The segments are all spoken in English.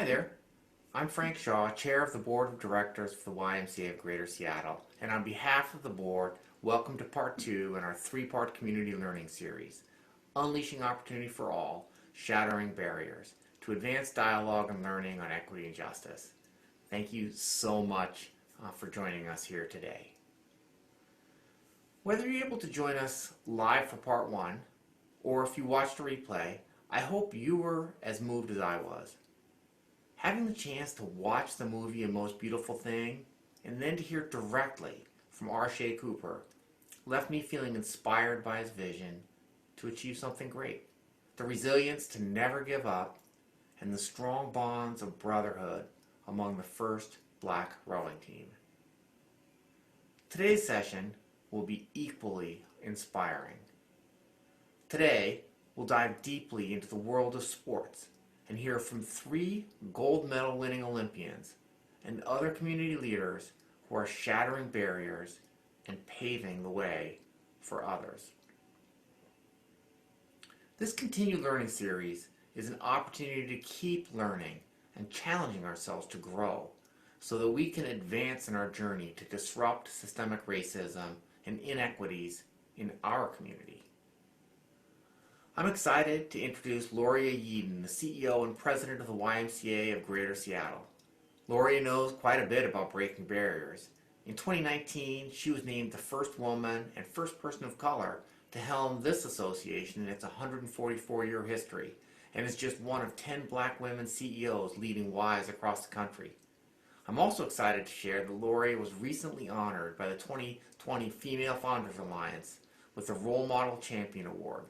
Hi there. I'm Frank Shaw, Chair of the Board of Directors for the YMCA of Greater Seattle, and on behalf of the board, welcome to Part 2 in our three-part community learning series, Unleashing Opportunity for All, Shattering Barriers, to advance dialogue and learning on equity and justice. Thank you so much for joining us here today. Whether you're able to join us live for Part 1, or if you watched a replay, I hope you were as moved as I was. Having the chance to watch the movie A Most Beautiful Thing, and then to hear it directly from R. Shea Cooper, left me feeling inspired by his vision to achieve something great. The resilience to never give up, and the strong bonds of brotherhood among the first Black rowing team. Today's session will be equally inspiring. Today, we'll dive deeply into the world of sports and hear from 3 gold medal winning Olympians and other community leaders who are shattering barriers and paving the way for others. This continued learning series is an opportunity to keep learning and challenging ourselves to grow so that we can advance in our journey to disrupt systemic racism and inequities in our community. I'm excited to introduce Loria Yeadon, the CEO and President of the YMCA of Greater Seattle. Loria knows quite a bit about breaking barriers. In 2019, she was named the first woman and first person of color to helm this association in its 144-year history, and is just one of 10 Black women CEOs leading Ys across the country. I'm also excited to share that Loria was recently honored by the 2020 Female Founders Alliance with the Role Model Champion Award.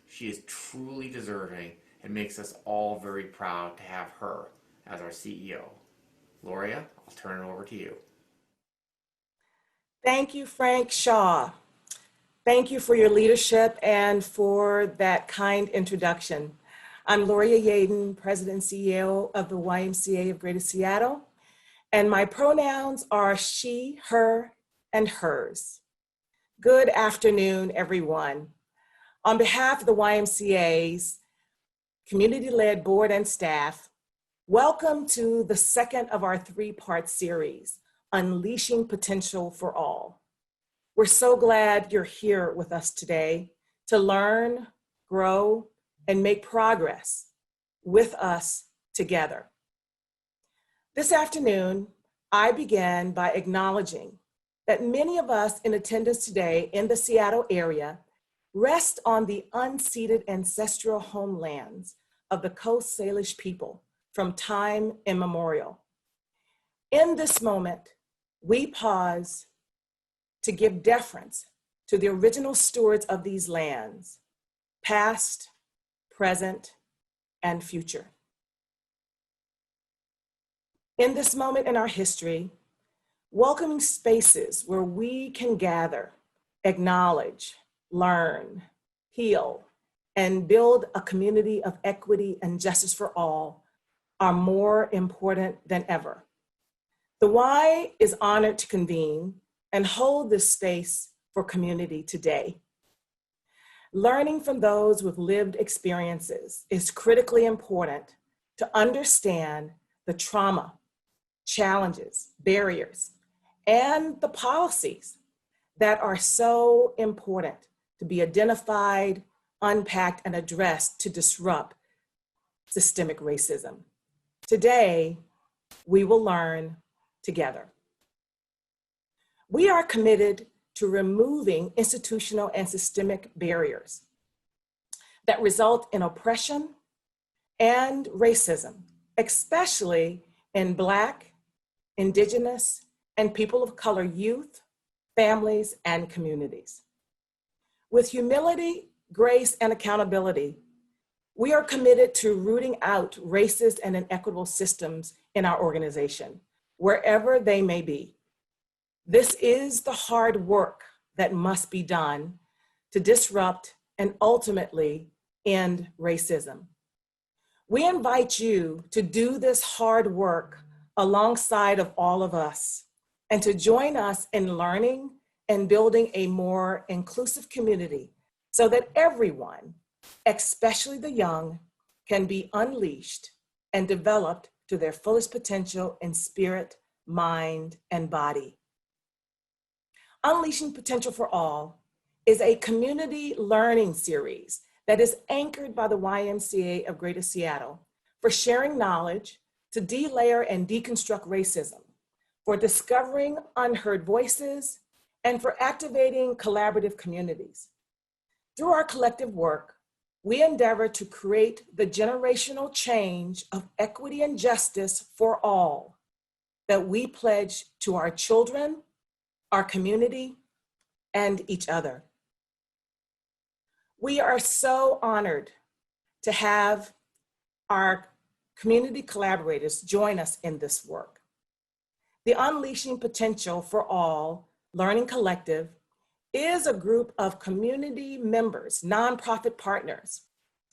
She is truly deserving and makes us all very proud to have her as our CEO. Loria, I'll turn it over to you. Thank you, Frank Shaw. Thank you for your leadership and for that kind introduction. I'm Loria Yeadon, President and CEO of the YMCA of Greater Seattle, and my pronouns are she, her, and hers. Good afternoon, everyone. On behalf of the YMCA's community-led board and staff, welcome to the second of our 3-part series, Unleashing Potential for All. We're so glad you're here with us today to learn, grow, and make progress with us together. This afternoon, I began by acknowledging that many of us in attendance today in the Seattle area rest on the unceded ancestral homelands of the Coast Salish people from time immemorial. In this moment, we pause to give deference to the original stewards of these lands, past, present, and future. In this moment in our history, welcoming spaces where we can gather, acknowledge, learn, heal, and build a community of equity and justice for all are more important than ever. The Y is honored to convene and hold this space for community today. Learning from those with lived experiences is critically important to understand the trauma, challenges, barriers, and the policies that are so important to be identified, unpacked, and addressed to disrupt systemic racism. Today, we will learn together. We are committed to removing institutional and systemic barriers that result in oppression and racism, especially in Black, Indigenous, and people of color youth, families, and communities. With humility, grace, and accountability, we are committed to rooting out racist and inequitable systems in our organization, wherever they may be. This is the hard work that must be done to disrupt and ultimately end racism. We invite you to do this hard work alongside of all of us and to join us in learning and building a more inclusive community so that everyone, especially the young, can be unleashed and developed to their fullest potential in spirit, mind, and body. Unleashing Potential for All is a community learning series that is anchored by the YMCA of Greater Seattle for sharing knowledge to delayer and deconstruct racism, for discovering unheard voices, and for activating collaborative communities. Through our collective work, we endeavor to create the generational change of equity and justice for all that we pledge to our children, our community, and each other. We are so honored to have our community collaborators join us in this work. The Unleashing Potential for All Learning Collective is a group of community members, nonprofit partners,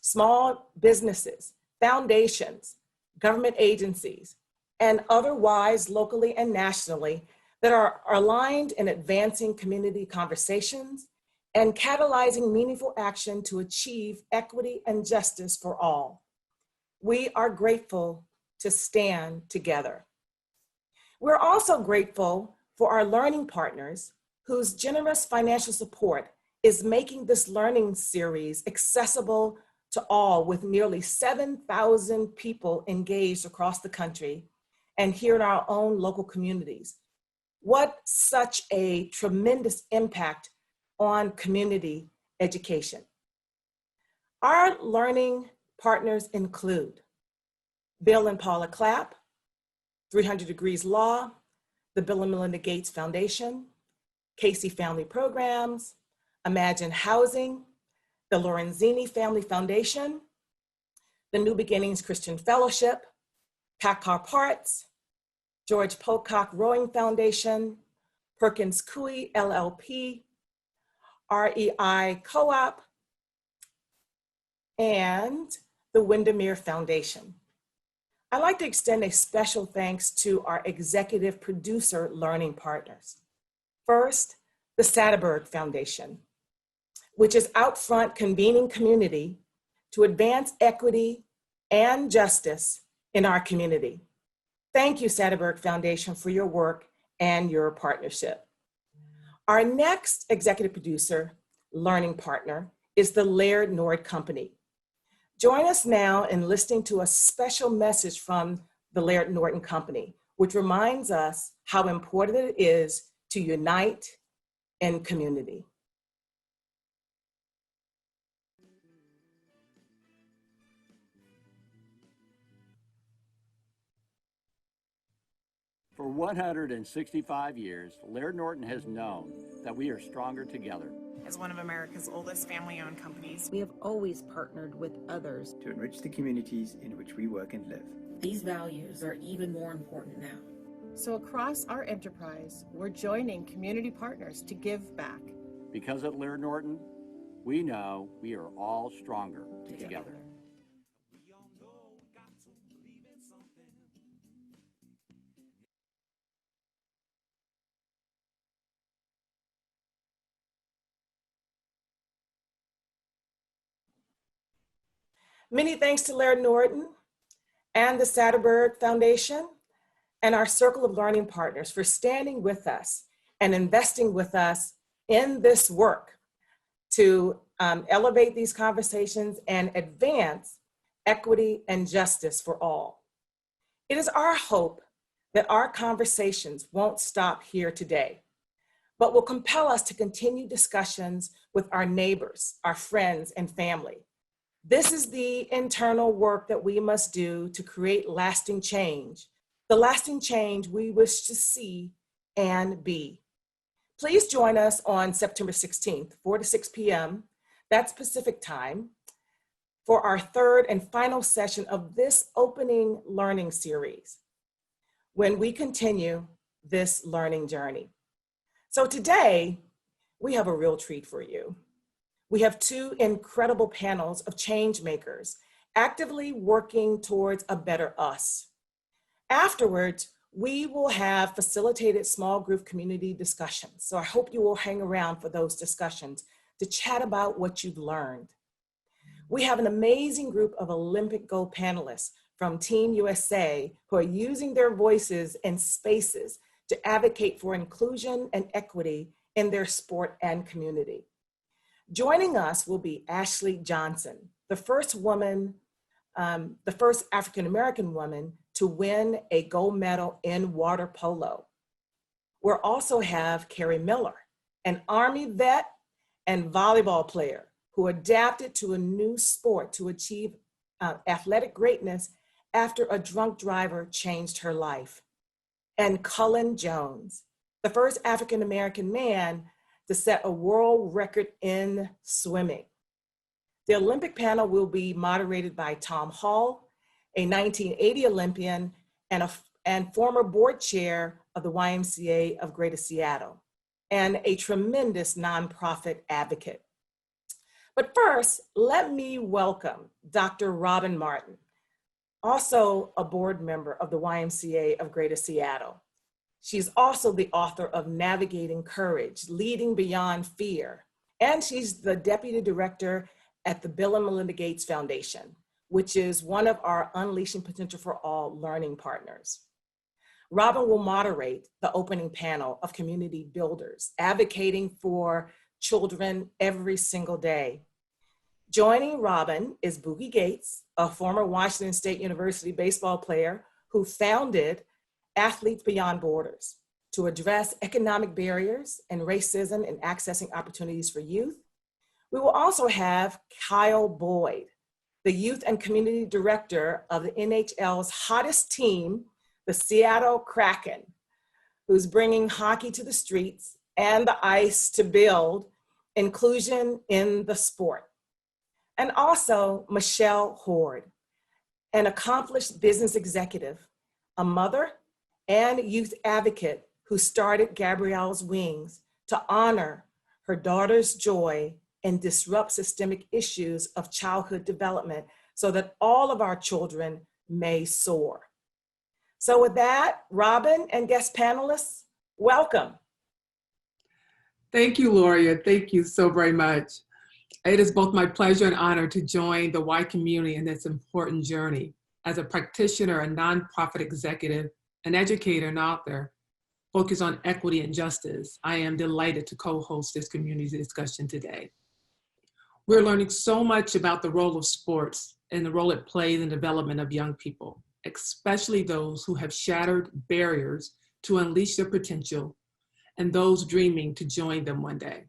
small businesses, foundations, government agencies, and otherwise locally and nationally that are aligned in advancing community conversations and catalyzing meaningful action to achieve equity and justice for all. We are grateful to stand together. We're also grateful for our learning partners whose generous financial support is making this learning series accessible to all, with nearly 7,000 people engaged across the country and here in our own local communities. What such a tremendous impact on community education. Our learning partners include Bill and Paula Clapp, 300 Degrees Law, the Bill and Melinda Gates Foundation, Casey Family Programs, Imagine Housing, the Lorenzini Family Foundation, the New Beginnings Christian Fellowship, Packard Parts, George Pocock Rowing Foundation, Perkins Coie LLP, REI Co-op, and the Windermere Foundation. I'd like to extend a special thanks to our executive producer learning partners. First, the Shattering Foundation, which is out front convening community to advance equity and justice in our community. Thank you, Shattering Foundation, for your work and your partnership. Our next executive producer learning partner is the Laird Nord Company. Join us now in listening to a special message from the Laird Norton Company, which reminds us how important it is to unite in community. For 165 years, Laird Norton has known that we are stronger together. As one of America's oldest family-owned companies, we have always partnered with others to enrich the communities in which we work and live. These values are even more important now. So across our enterprise, we're joining community partners to give back. Because at Laird Norton, we know we are all stronger together. Many thanks to Laird Norton and the Shattering Foundation and our circle of learning partners for standing with us and investing with us in this work to elevate these conversations and advance equity and justice for all. It is our hope that our conversations won't stop here today, but will compel us to continue discussions with our neighbors, our friends, and family. This is the internal work that we must do to create lasting change, the lasting change we wish to see and be. Please join us on September 16th, 4 to 6 p.m., that's Pacific time, for our third and final session of this opening learning series, when we continue this learning journey. So today, we have a real treat for you. We have two incredible panels of change makers actively working towards a better us. Afterwards, we will have facilitated small group community discussions. So I hope you will hang around for those discussions to chat about what you've learned. We have an amazing group of Olympic gold panelists from Team USA who are using their voices and spaces to advocate for inclusion and equity in their sport and community. Joining us will be Ashley Johnson, the first African-American woman to win a gold medal in water polo. We'll also have Carrie Miller, an Army vet and volleyball player who adapted to a new sport to achieve athletic greatness after a drunk driver changed her life. And Cullen Jones, the first African-American man to set a world record in swimming. The Olympic panel will be moderated by Tom Hall, a 1980 Olympian and former board chair of the YMCA of Greater Seattle, and a tremendous nonprofit advocate. But first, let me welcome Dr. Robin Martin, also a board member of the YMCA of Greater Seattle. She's also the author of Navigating Courage, Leading Beyond Fear, and she's the deputy director at the Bill and Melinda Gates Foundation, which is one of our Unleashing Potential for All learning partners. Robin will moderate the opening panel of community builders advocating for children every single day. Joining Robin is Boogie Gates, a former Washington State University baseball player who founded Athletes Beyond Borders to address economic barriers and racism in accessing opportunities for youth. We will also have Kyle Boyd, the youth and community director of the NHL's hottest team, the Seattle Kraken, who's bringing hockey to the streets and the ice to build inclusion in the sport. And also Michelle Horde, an accomplished business executive, a mother and youth advocate who started Gabrielle's Wings to honor her daughter's joy and disrupt systemic issues of childhood development so that all of our children may soar. So with that, Robin and guest panelists, welcome. Thank you, Gloria. Thank you so very much. It is both my pleasure and honor to join the Y community in this important journey. As a practitioner, a nonprofit executive, an educator, and author focused on equity and justice, I am delighted to co-host this community discussion today. We're learning so much about the role of sports and the role it plays in the development of young people, especially those who have shattered barriers to unleash their potential and those dreaming to join them one day.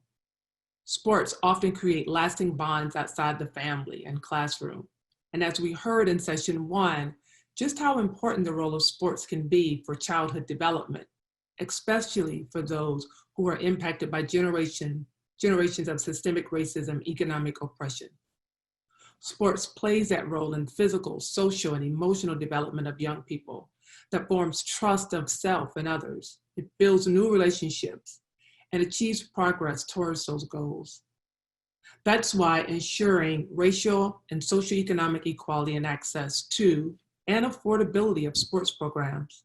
Sports often create lasting bonds outside the family and classroom. And as we heard in session 1, just how important the role of sports can be for childhood development, especially for those who are impacted by generations of systemic racism, economic oppression. Sports plays that role in physical, social, and emotional development of young people that forms trust of self and others. It builds new relationships and achieves progress towards those goals. That's why ensuring racial and socioeconomic equality and access to and affordability of sports programs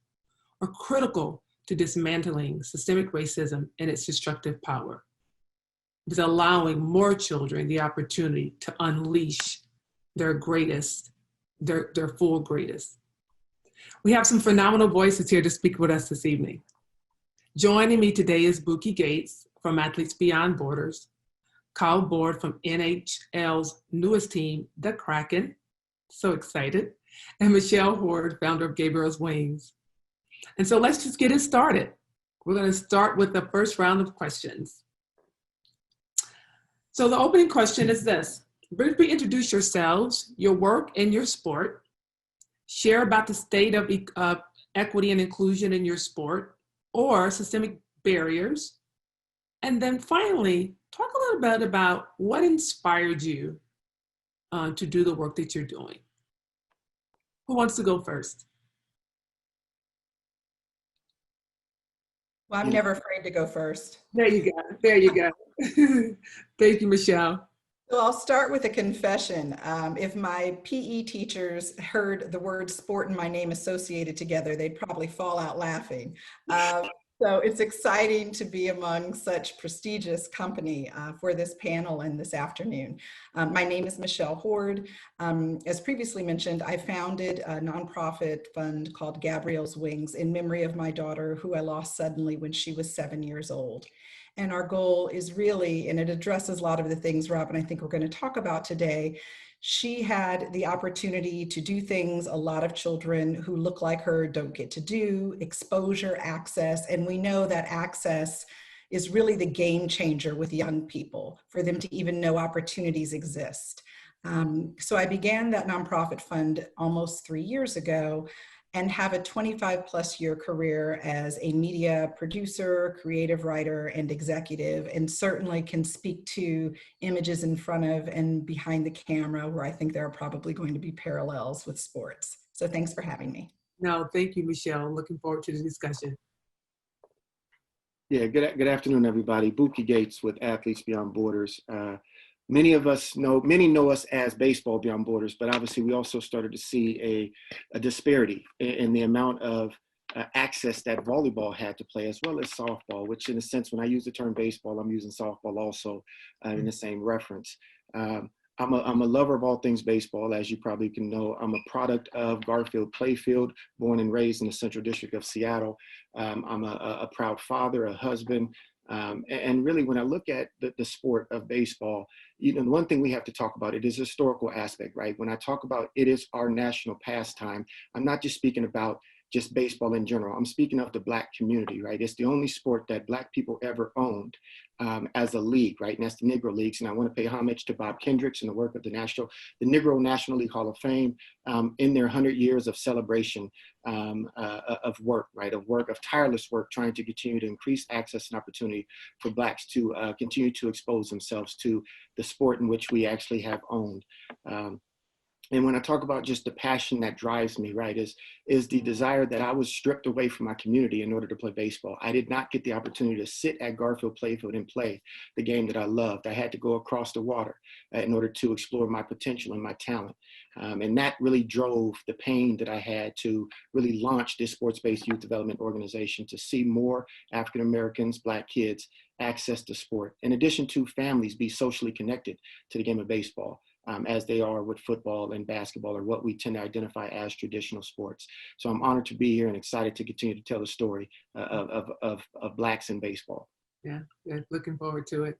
are critical to dismantling systemic racism and its destructive power. It is allowing more children the opportunity to unleash their greatest, their full greatest. We have some phenomenal voices here to speak with us this evening. Joining me today is Boogie Gates from Athletes Beyond Borders, Kyle Boyd from NHL's newest team, the Kraken, so excited, and Michelle Horde, founder of Gabrielle's Wings. And so let's just get it started. We're going to start with the first round of questions. So the opening question is this: briefly introduce yourselves, your work, and your sport. Share about the state of equity and inclusion in your sport or systemic barriers. And then finally, talk a little bit about what inspired you to do the work that you're doing. Who wants to go first? Well, I'm never afraid to go first. There you go. There you go. Thank you, Michelle. So I'll start with a confession. If my PE teachers heard the word sport and my name associated together, they'd probably fall out laughing. So it's exciting to be among such prestigious company for this panel and this afternoon. My name is Michelle Hord. As previously mentioned, I founded a nonprofit fund called Gabrielle's Wings in memory of my daughter, who I lost suddenly when she was 7 years old. And our goal is really, and it addresses a lot of the things, Rob, and I think we're going to talk about today. She had the opportunity to do things a lot of children who look like her don't get to do, exposure, access, and we know that access is really the game changer with young people for them to even know opportunities exist. So I began that nonprofit fund almost 3 years ago and have a 25 plus year career as a media producer, creative writer, and executive, and certainly can speak to images in front of and behind the camera where I think there are probably going to be parallels with sports. So thanks for having me. No, thank you, Michelle. Looking forward to the discussion. Yeah, good afternoon, everybody. Buki Gates with Athletes Beyond Borders. Many know us as Baseball Beyond Borders, but obviously we also started to see a disparity in the amount of access that volleyball had to play, as well as softball, which in a sense, when I use the term baseball, I'm using softball also in the same reference. I'm a lover of all things baseball, as you probably can know. I'm a product of Garfield Playfield, born and raised in the Central District of Seattle. I'm a proud father, a husband, and really when I look at the sport of baseball, one thing we have to talk about, it is a historical aspect, right? When I talk about it is our national pastime, I'm not just speaking about just baseball in general. I'm speaking of the Black community, right? It's the only sport that Black people ever owned as a league, right? And that's the Negro Leagues. And I want to pay homage to Bob Kendricks and the work of the Negro National League Hall of Fame in their 100 years of celebration of work, right? Of tireless work, trying to continue to increase access and opportunity for Blacks to continue to expose themselves to the sport in which we actually have owned. And when I talk about just the passion that drives me, right, is the desire that I was stripped away from my community in order to play baseball. I did not get the opportunity to sit at Garfield Playfield and play the game that I loved. I had to go across the water in order to explore my potential and my talent. And that really drove the pain that I had to really launch this sports-based youth development organization to see more African Americans, Black kids access to sport. In addition to families be socially connected to the game of baseball. As they are with football and basketball, or what we tend to identify as traditional sports. So I'm honored to be here and excited to continue to tell the story of Blacks in baseball. Yeah, looking forward to it.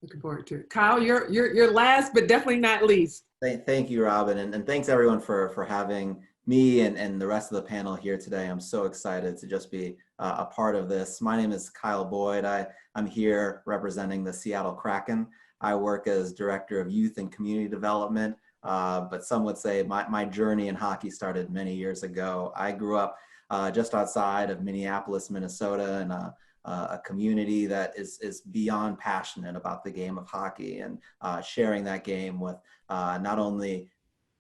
Looking forward to it. Kyle, you're last, but definitely not least. Thank you, Robin, and thanks everyone for having me and the rest of the panel here today. I'm so excited to just be a part of this. My name is Kyle Boyd. I'm here representing the Seattle Kraken. I work as Director of Youth and Community Development, but some would say my journey in hockey started many years ago. I grew up just outside of Minneapolis, Minnesota, in a community that is beyond passionate about the game of hockey and sharing that game with not only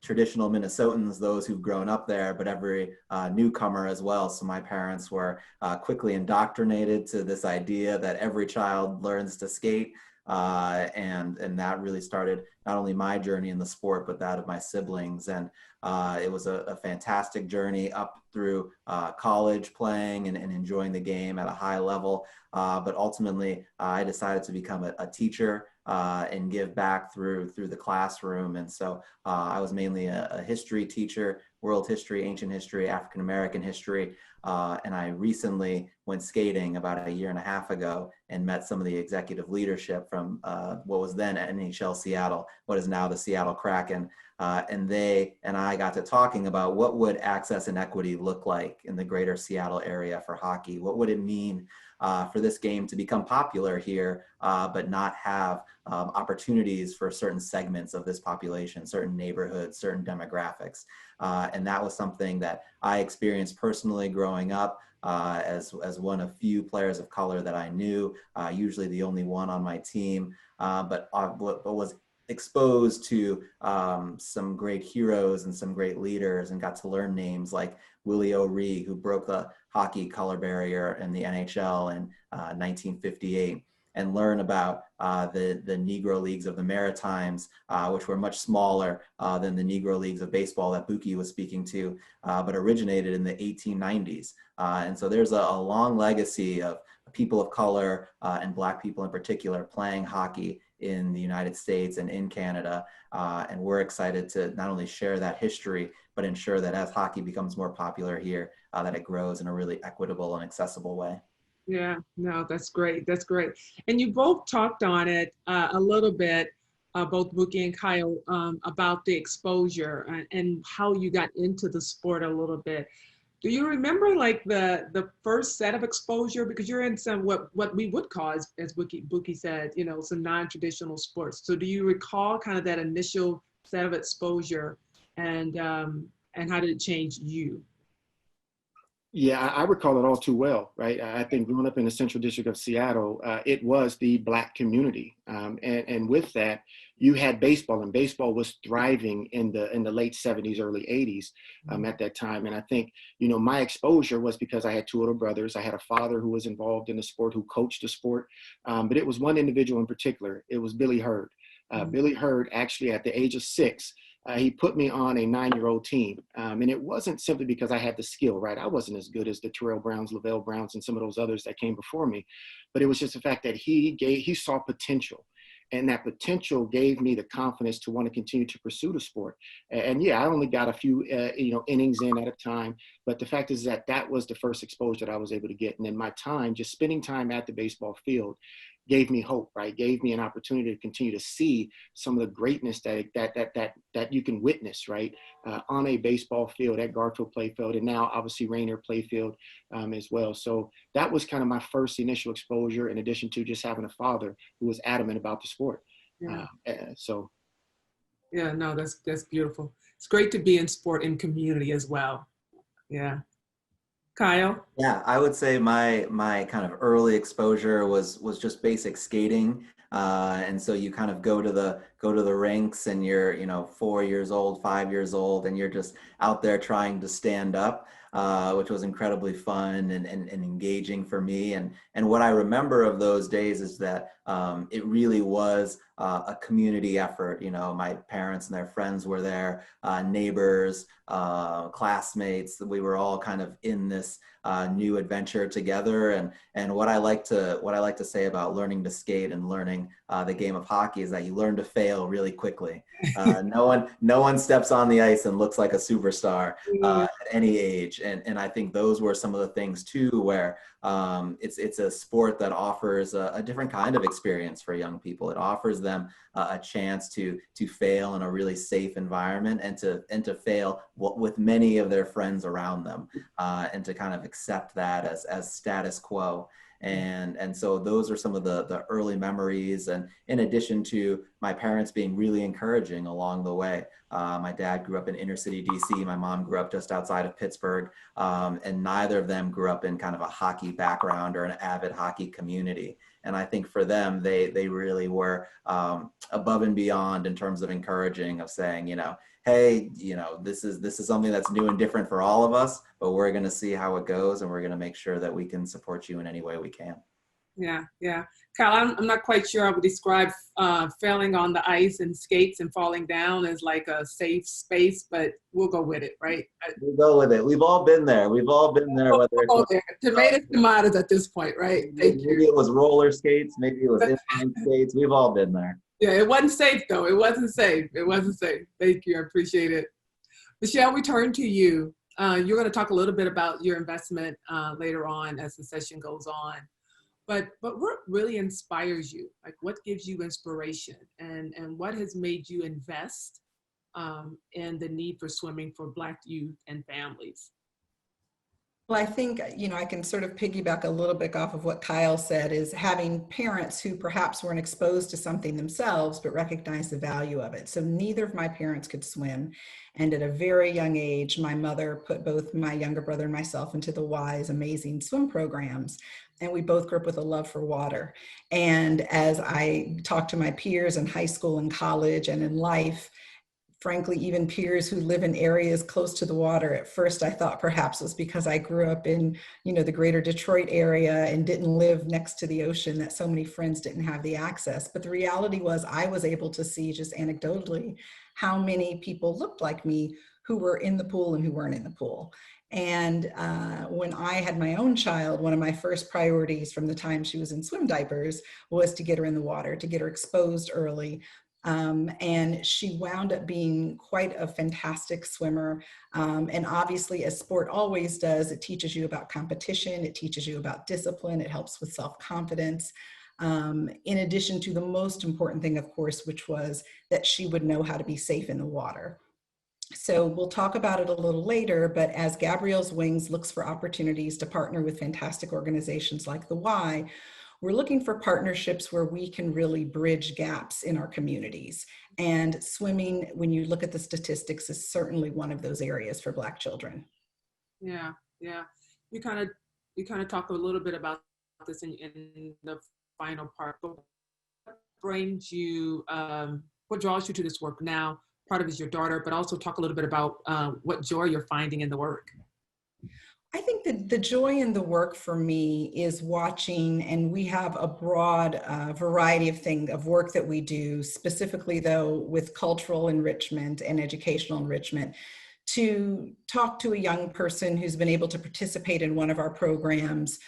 traditional Minnesotans, those who've grown up there, but every newcomer as well. So my parents were quickly indoctrinated to this idea that every child learns to skate. And that really started not only my journey in the sport, but that of my siblings. And it was a fantastic journey up through college playing and enjoying the game at a high level. But ultimately, I decided to become a teacher and give back through the classroom. And so I was mainly a history teacher, world history, ancient history, African American history. And I recently went skating about a year and a half ago and met some of the executive leadership from what was then NHL Seattle, what is now the Seattle Kraken. And they and I got to talking about what would access and equity look like in the greater Seattle area for hockey. What would it mean for this game to become popular here, but not have opportunities for certain segments of this population, certain neighborhoods, certain demographics. And that was something that I experienced personally growing up as one of few players of color that I knew, usually the only one on my team, but was exposed to some great heroes and some great leaders and got to learn names like Willie O'Ree, who broke the hockey color barrier in the NHL in 1958. and learn about the Negro Leagues of the Maritimes, which were much smaller than the Negro Leagues of baseball that Buki was speaking to, but originated in the 1890s. And so there's a long legacy of people of color and Black people in particular playing hockey in the United States and in Canada. And we're excited to not only share that history, but ensure that as hockey becomes more popular here, that it grows in a really equitable and accessible way. Yeah, no, that's great. That's great. And you both talked on it a little bit, both Buki and Kyle, about the exposure and how you got into the sport a little bit. Do you remember like the first set of exposure? Because you're in some what we would call, as Buki said, you know, some non-traditional sports. So do you recall kind of that initial set of exposure, and how did it change you? Yeah, I recall it all too well, right? I think growing up in the Central District of Seattle, it was the Black community, and with that, you had baseball, and baseball was thriving in the late 70s, early 80s at that time. And I think, you know, my exposure was because I had two older brothers. I had a father who was involved in the sport, who coached the sport, but it was one individual in particular. It was Billy Hurd. Billy Hurd, actually, at the age of 6. He put me on a 9-year-old team. And it wasn't simply because I had the skill, right? I wasn't as good as the Terrell Browns, Lavelle Browns, and some of those others that came before me. But it was just the fact that he saw potential. And that potential gave me the confidence to want to continue to pursue the sport. And yeah, I only got a few, innings in at a time. But the fact is that was the first exposure that I was able to get. And then my time, just spending time at the baseball field, gave me hope, right? Gave me an opportunity to continue to see some of the greatness that you can witness, right? On a baseball field, at Garfield Playfield, and now obviously Rainier Playfield as well. So that was kind of my first initial exposure, in addition to just having a father who was adamant about the sport. Yeah. So. Yeah, no, that's beautiful. It's great to be in sport and community as well. Yeah. Kyle? Yeah, I would say my kind of early exposure was just basic skating, and so you kind of go to the rinks, and you're 4 years old, 5 years old, and you're just out there trying to stand up, which was incredibly fun and engaging for me. And what I remember of those days is that it really was a community effort. You know, my parents and their friends were there, neighbors, classmates. We were all kind of in this new adventure together. And what I like to say about learning to skate and learning the game of hockey is that you learn to fail really quickly. No one steps on the ice and looks like a superstar at any age. And I think those were some of the things too, where it's a sport that offers a different kind of experience for young people. It offers them a chance to fail in a really safe environment, and to fail with many of their friends around them, and to kind of accept that as status quo. And so those are some of the early memories. And in addition to my parents being really encouraging along the way, my dad grew up in inner city DC. My mom grew up just outside of Pittsburgh. And neither of them grew up in kind of a hockey background or an avid hockey community. And I think for them, they really were above and beyond in terms of encouraging, of saying, hey, this is something that's new and different for all of us, but we're going to see how it goes, and we're going to make sure that we can support you in any way we can. Yeah, yeah. Kyle, I'm not quite sure I would describe failing on the ice and skates and falling down as like a safe space, but we'll go with it, right? We'll go with it. We've all been there. We'll go there. Tomatoes at this point, right? Maybe it was roller skates. Maybe it was inline skates. We've all been there. Yeah, it wasn't safe though. It wasn't safe. It wasn't safe. Thank you. I appreciate it. Michelle, we turn to you. You're going to talk a little bit about your investment later on as the session goes on. But what really inspires you? Like, what gives you inspiration, and what has made you invest in the need for swimming for Black youth and families? Well, I think, I can sort of piggyback a little bit off of what Kyle said, is having parents who perhaps weren't exposed to something themselves, but recognize the value of it. So neither of my parents could swim. And at a very young age, my mother put both my younger brother and myself into the Y's amazing swim programs. And we both grew up with a love for water. And as I talked to my peers in high school and college and in life, frankly, even peers who live in areas close to the water. At first, I thought perhaps it was because I grew up in, the greater Detroit area and didn't live next to the ocean that so many friends didn't have the access. But the reality was I was able to see just anecdotally how many people looked like me who were in the pool and who weren't in the pool. And when I had my own child, one of my first priorities from the time she was in swim diapers was to get her in the water, to get her exposed early. And she wound up being quite a fantastic swimmer. And obviously, as sport always does, it teaches you about competition, it teaches you about discipline, it helps with self-confidence. In addition to the most important thing, of course, which was that she would know how to be safe in the water. So we'll talk about it a little later, but as Gabrielle's Wings looks for opportunities to partner with fantastic organizations like the Y, we're looking for partnerships where we can really bridge gaps in our communities. And swimming, when you look at the statistics, is certainly one of those areas for Black children. Yeah, yeah. You kind of talk a little bit about this in the final part. But what brings you, what draws you to this work now? Part of it is your daughter, but also talk a little bit about what joy you're finding in the work. I think that the joy in the work for me is watching, and we have a broad variety of work that we do, specifically though with cultural enrichment and educational enrichment, to talk to a young person who's been able to participate in one of our programs,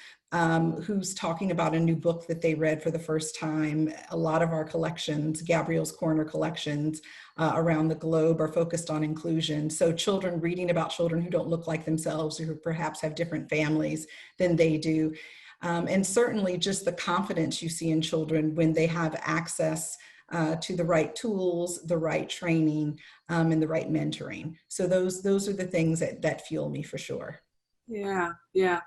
who's talking about a new book that they read for the first time. A lot of our collections, Gabrielle's Corner collections around the globe, are focused on inclusion. So children reading about children who don't look like themselves, or who perhaps have different families than they do. And certainly just the confidence you see in children when they have access to the right tools, the right training, and the right mentoring. So those are the things that fuel me for sure. Yeah, yeah.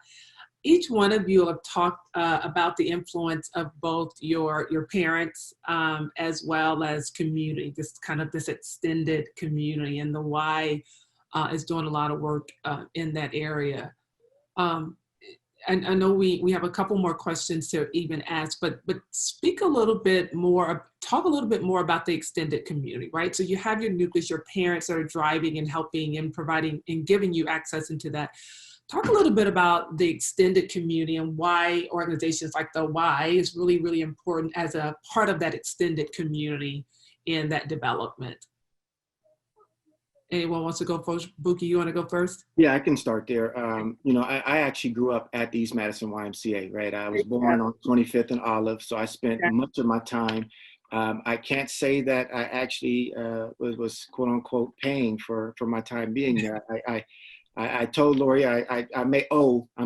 Each one of you have talked about the influence of both your parents as well as community, this extended community, and the Y is doing a lot of work in that area. And I know we have a couple more questions to even ask, but speak a little bit more, talk a little bit more about the extended community, right? So you have your nucleus, your parents that are driving and helping and providing and giving you access into that. Talk a little bit about the extended community and why organizations like the Y is really, really important as a part of that extended community in that development. Anyone wants to go first? Buki, you want to go first? Yeah, I can start there. I actually grew up at the East Madison YMCA, right? I was born on 25th and Olive, so I spent much of my time. I can't say that I actually was quote unquote paying for my time being there. I told Lori I'm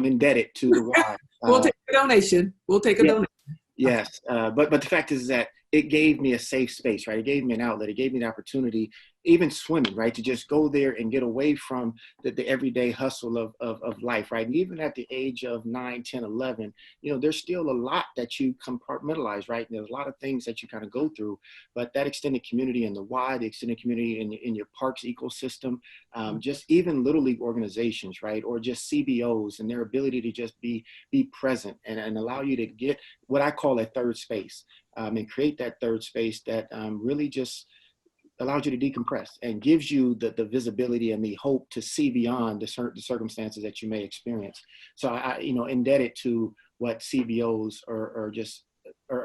indebted to the Y. We'll take a donation. We'll take a donation. Yes, but the fact is that it gave me a safe space, right? It gave me an outlet. It gave me the opportunity, even swimming, right? To just go there and get away from the everyday hustle of life, right? And even at the age of 9, 10, 11, there's still a lot that you compartmentalize, right? And there's a lot of things that you kind of go through, but that extended community in the Y, the extended community in your parks ecosystem, just even Little League organizations, right? Or just CBOs and their ability to just be present and allow you to get what I call a third space. And create that third space that really just allows you to decompress and gives you the visibility and the hope to see beyond the circumstances that you may experience. So I indebted to what CBOs are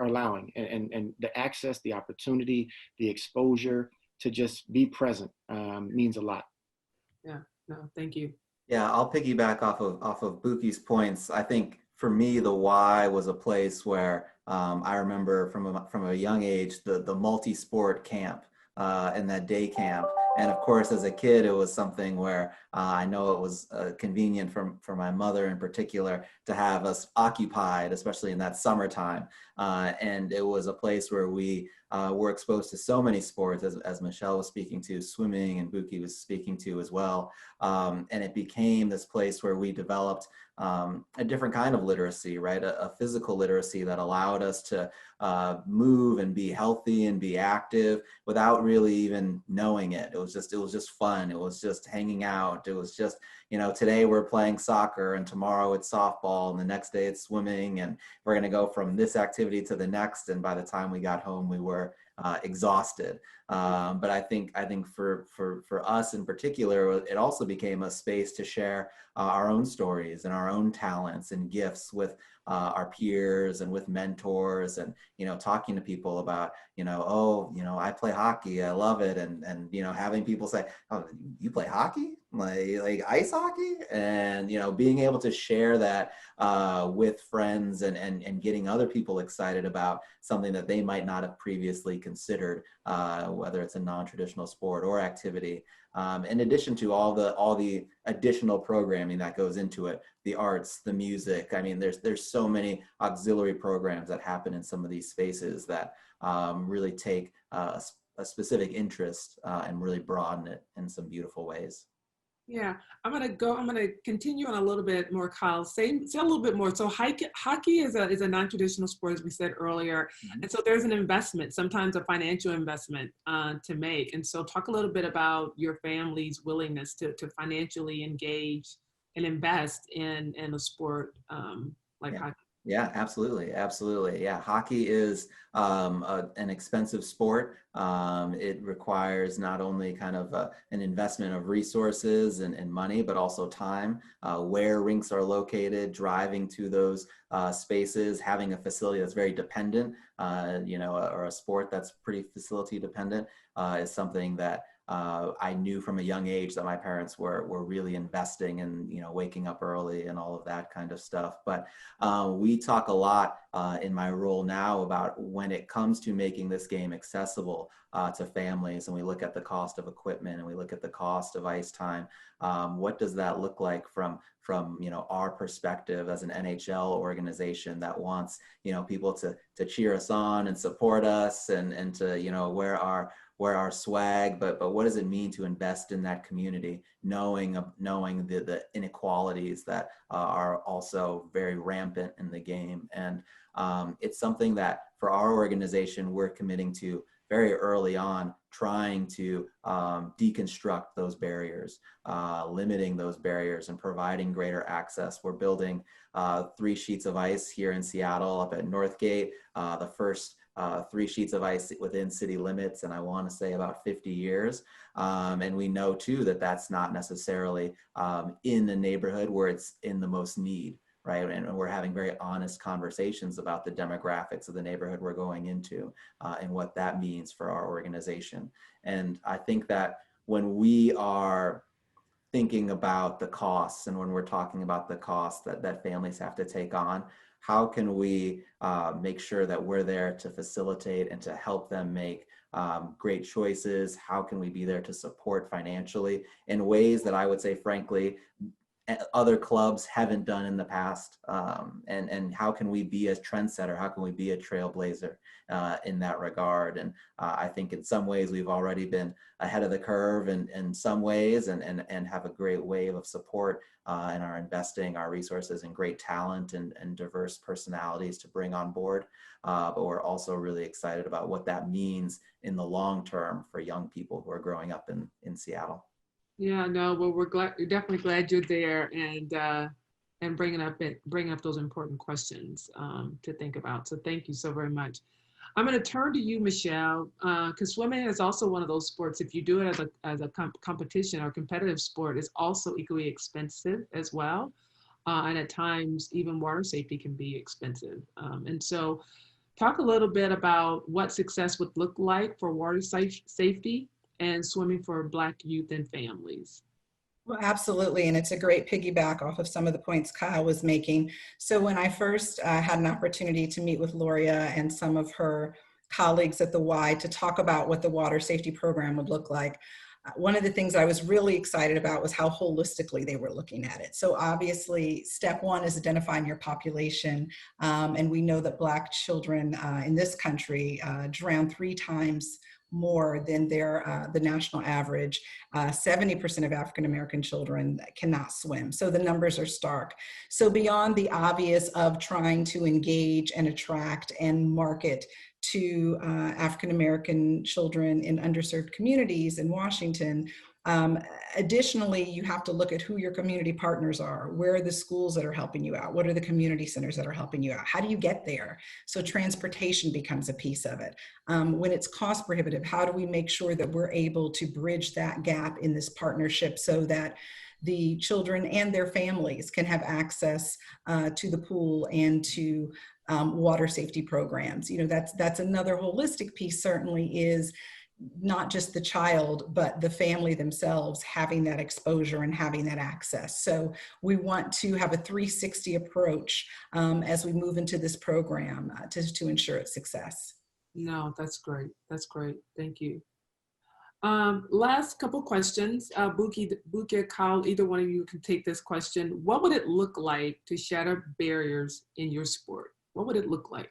allowing and the access, the opportunity, the exposure to just be present means a lot. Yeah, no, thank you. Yeah, I'll piggyback off of Buki's points. I think for me, the Y was a place where I remember from a young age the multi-sport camp and that day camp. And of course, as a kid, it was something where I know it was convenient for my mother in particular to have us occupied, especially in that summertime. And it was a place where we were exposed to so many sports, as Michelle was speaking to, swimming, and Buki was speaking to as well. And it became this place where we developed a different kind of literacy, right? A physical literacy that allowed us to move and be healthy and be active without really even knowing it. It was just fun. It was just hanging out. It was just, today we're playing soccer and tomorrow it's softball and the next day it's swimming, and we're going to go from this activity to the next. And by the time we got home, we were exhausted. But I think for us in particular, it also became a space to share our own stories and our own talents and gifts with our peers and with mentors, and talking to people about I play hockey, I love it, and having people say, oh, you play hockey, like ice hockey, and being able to share that with friends and getting other people excited about something that they might not have previously considered, whether it's a non-traditional sport or activity. In addition to all the additional programming that goes into it, the arts, the music. I mean, there's so many auxiliary programs that happen in some of these spaces that really take a specific interest and really broaden it in some beautiful ways. Yeah, I'm gonna continue on a little bit more, Kyle. Say a little bit more. So hockey is a non-traditional sport, as we said earlier. Mm-hmm. And so there's an investment, sometimes a financial investment to make. And so talk a little bit about your family's willingness to financially engage and invest in a sport like hockey. Yeah, absolutely. Yeah, hockey is an expensive sport. It requires not only kind of an investment of resources and money, but also time, where rinks are located, driving to those spaces, having a facility that's very dependent, or a sport that's pretty facility dependent is something that I knew from a young age that my parents were really investing in, waking up early and all of that kind of stuff. But we talk a lot in my role now about when it comes to making this game accessible to families, and we look at the cost of equipment and we look at the cost of ice time. What does that look like from our perspective as an NHL organization that wants people to cheer us on and support us and to wear our swag, but what does it mean to invest in that community, knowing the inequalities that are also very rampant in the game. And it's something that for our organization, we're committing to very early on, trying to deconstruct those barriers, limiting those barriers and providing greater access. We're building 3 sheets of ice here in Seattle up at Northgate, the first 3 sheets of ice within city limits, and I want to say about 50 years. And we know too that that's not necessarily in the neighborhood where it's in the most need, right? And we're having very honest conversations about the demographics of the neighborhood we're going into and what that means for our organization. And I think that when we are thinking about the costs and when we're talking about the costs that families have to take on, how can we make sure that we're there to facilitate and to help them make great choices? How can we be there to support financially in ways that I would say, frankly, other clubs haven't done in the past? And how can we be a trendsetter? How can we be a trailblazer in that regard? And I think in some ways we've already been ahead of the curve in some ways and have a great wave of support and are investing our resources in great talent and diverse personalities to bring on board. But we're also really excited about what that means in the long term for young people who are growing up in Seattle. Yeah, no, well, we're definitely glad you're there and bringing up those important questions to think about. So thank you so very much. I'm going to turn to you, Michelle, because swimming is also one of those sports. If you do it as a competition or competitive sport, is also equally expensive as well, and at times even water safety can be expensive. And so, talk a little bit about what success would look like for water safety and swimming for Black youth and families. Well, absolutely. And it's a great piggyback off of some of the points Kyle was making. So when I first had an opportunity to meet with Loria and some of her colleagues at the Y to talk about what the water safety program would look like, one of the things I was really excited about was how holistically they were looking at it. So obviously, step one is identifying your population. And we know that Black children in this country drown 3 times more than the national average. 70% of African American children cannot swim. So the numbers are stark. So beyond the obvious of trying to engage and attract and market to African American children in underserved communities in Washington, Additionally, you have to look at who your community partners are. Where are the schools that are helping you out? What are the community centers that are helping you out? How do you get there? So transportation becomes a piece of it. When it's cost prohibitive, how do we make sure that we're able to bridge that gap in this partnership so that the children and their families can have access to the pool and to water safety programs? You know, that's another holistic piece, certainly, is not just the child, but the family themselves having that exposure and having that access. So we want to have a 360 approach as we move into this program to ensure its success. No, that's great. That's great. Thank you. Last couple questions. Buki or Kyle, either one of you can take this question. What would it look like to shatter barriers in your sport? What would it look like?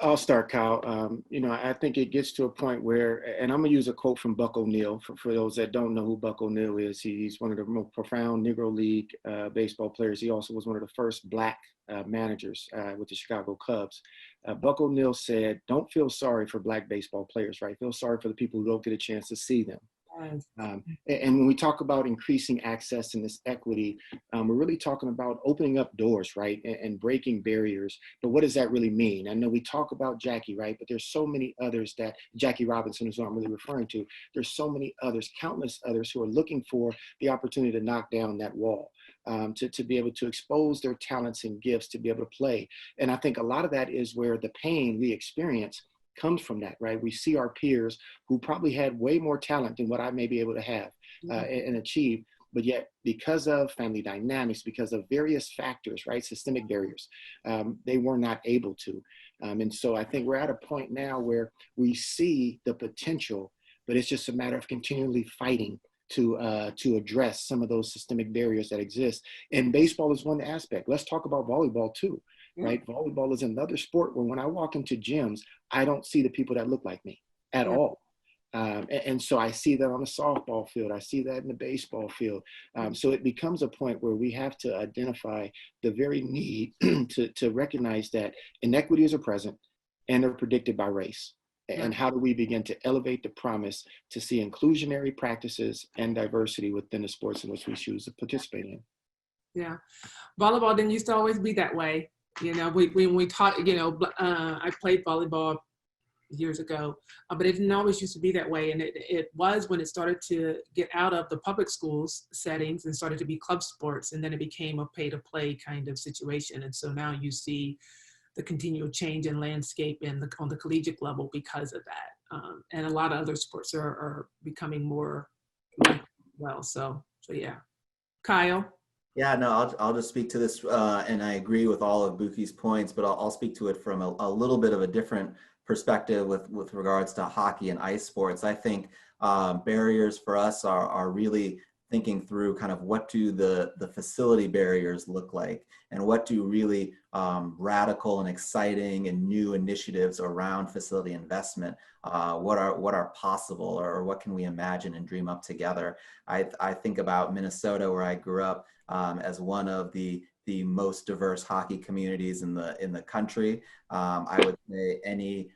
I'll start, Kyle. You know, I think it gets to a point where, and I'm gonna use a quote from Buck O'Neil. For those that don't know who Buck O'Neil is, he's one of the most profound Negro League baseball players. He also was one of the first Black managers with the Chicago Cubs. Buck O'Neil said, "Don't feel sorry for Black baseball players, right? Feel sorry for the people who don't get a chance to see them." And when we talk about increasing access and this equity, we're really talking about opening up doors, right, and breaking barriers. But what does that really mean? I know we talk about Jackie, right, but there's so many others that, Jackie Robinson is what I'm really referring to. There's so many others, countless others who are looking for the opportunity to knock down that wall, to be able to expose their talents and gifts, to be able to play. And I think a lot of that is where the pain we experience comes from that, right? We see our peers who probably had way more talent than what I may be able to have and achieve, but yet because of family dynamics, because of various factors, right, systemic barriers, they were not able to. And so I think we're at a point now where we see the potential, but it's just a matter of continually fighting to address some of those systemic barriers that exist. And baseball is one aspect. Let's talk about volleyball too. Right? Volleyball is another sport where when I walk into gyms, I don't see the people that look like me at all. And so I see that on the softball field. I see that in the baseball field. So it becomes a point where we have to identify the very need to recognize that inequities are present and they're predicted by race. And how do we begin to elevate the promise to see inclusionary practices and diversity within the sports in which we choose to participate in? Yeah, volleyball didn't used to always be that way. You know, when we taught, you know, I played volleyball years ago, but it didn't always used to be that way. And it was when it started to get out of the public schools settings and started to be club sports. And then it became a pay to play kind of situation. And so now you see the continual change in landscape on the collegiate level because of that. And a lot of other sports are becoming more like well. So yeah. Kyle? Yeah, no, I'll just speak to this, and I agree with all of Buki's points, but I'll speak to it from a little bit of a different perspective with regards to hockey and ice sports. I think barriers for us are really thinking through kind of what do the facility barriers look like, and what do really radical and exciting and new initiatives around facility investment, what are possible, or what can we imagine and dream up together. I think about Minnesota, where I grew up, as one of the most diverse hockey communities in the country. I would say any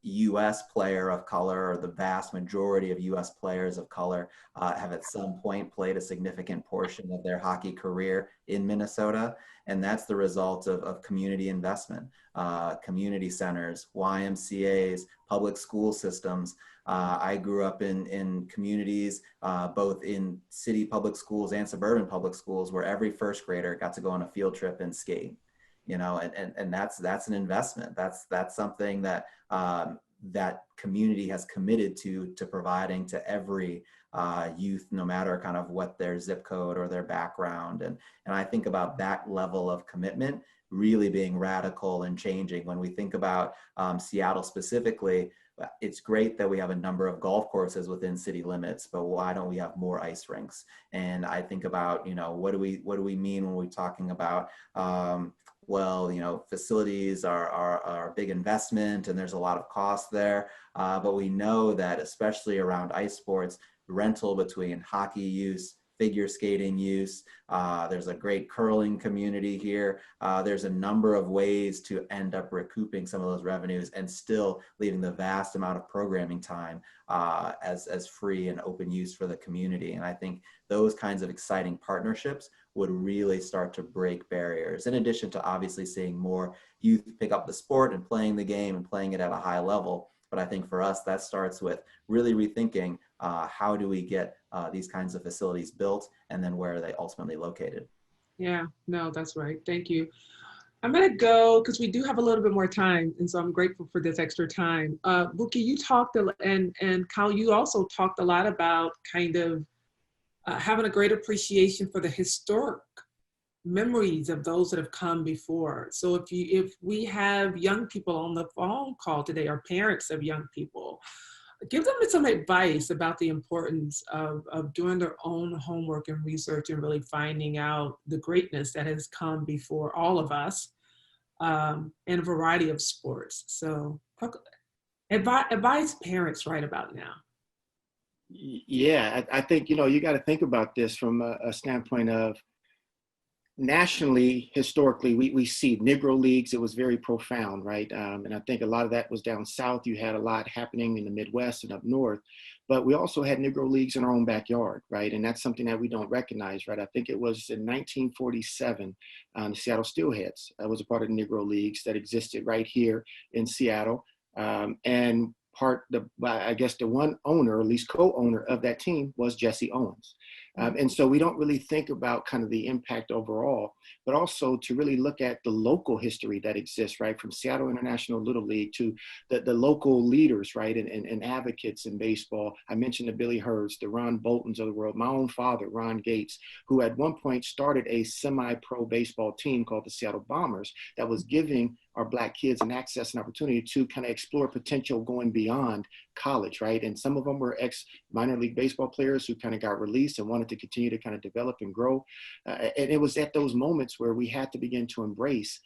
U.S. player of color, or the vast majority of U.S. players of color, have at some point played a significant portion of their hockey career in Minnesota. And that's the result of community investment, community centers, YMCAs, public school systems. I grew up in communities, both in city public schools and suburban public schools, where every first grader got to go on a field trip and skate. You know, and that's an investment. That's something that that community has committed to providing to every youth, no matter kind of what their zip code or their background. And I think about that level of commitment really being radical and changing. When we think about Seattle specifically, it's great that we have a number of golf courses within city limits, but why don't we have more ice rinks? And I think about, you know, what do we mean when we're talking about, well, you know, facilities are a big investment and there's a lot of cost there. But we know that especially around ice sports, rental between hockey use, figure skating use. There's a great curling community here. There's a number of ways to end up recouping some of those revenues and still leaving the vast amount of programming time as free and open use for the community. And I think those kinds of exciting partnerships would really start to break barriers, in addition to obviously seeing more youth pick up the sport and playing the game and playing it at a high level. But I think for us, that starts with really rethinking how do we get these kinds of facilities built, and then where are they ultimately located. Yeah, no, that's right. Thank you. I'm going to go because we do have a little bit more time. And so I'm grateful for this extra time. Buki, you talked, and Kyle, you also talked a lot about kind of having a great appreciation for the historic memories of those that have come before. So if we have young people on the phone call today, or parents of young people, give them some advice about the importance of doing their own homework and research and really finding out the greatness that has come before all of us in a variety of sports. So advise parents right about now. Yeah, I think, you got to think about this from a standpoint of nationally, historically, we see Negro leagues. It was very profound, right? And I think a lot of that was down south. You had a lot happening in the Midwest and up north, but we also had Negro leagues in our own backyard, right? And that's something that we don't recognize, right? I think it was in 1947, the Seattle Steelheads was a part of the Negro leagues that existed right here in Seattle. And I guess the one owner, or at least co-owner of that team, was Jesse Owens. And so we don't really think about kind of the impact overall, but also to really look at the local history that exists, right? From Seattle International Little League to the local leaders, right? And advocates in baseball. I mentioned the Billy Hurds, the Ron Boltons of the world, my own father, Ron Gates, who at one point started a semi-pro baseball team called the Seattle Bombers that was giving our Black kids an access and opportunity to kind of explore potential going beyond college, right? And some of them were ex-minor league baseball players who kind of got released and wanted to continue to kind of develop and grow. And it was at those moments where we had to begin to embrace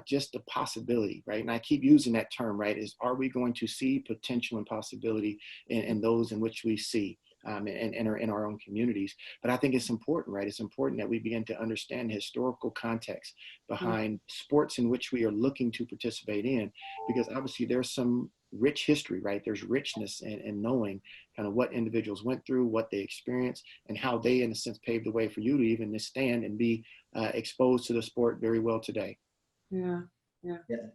just the possibility, right? And I keep using that term, right? Is, are we going to see potential and possibility in those in which we see? And in our own communities. But I think it's important, right? It's important that we begin to understand the historical context behind sports in which we are looking to participate in, because obviously there's some rich history, right? There's richness in knowing kind of what individuals went through, what they experienced, and how they, in a sense, paved the way for you to even stand and be exposed to the sport very well today. Yeah.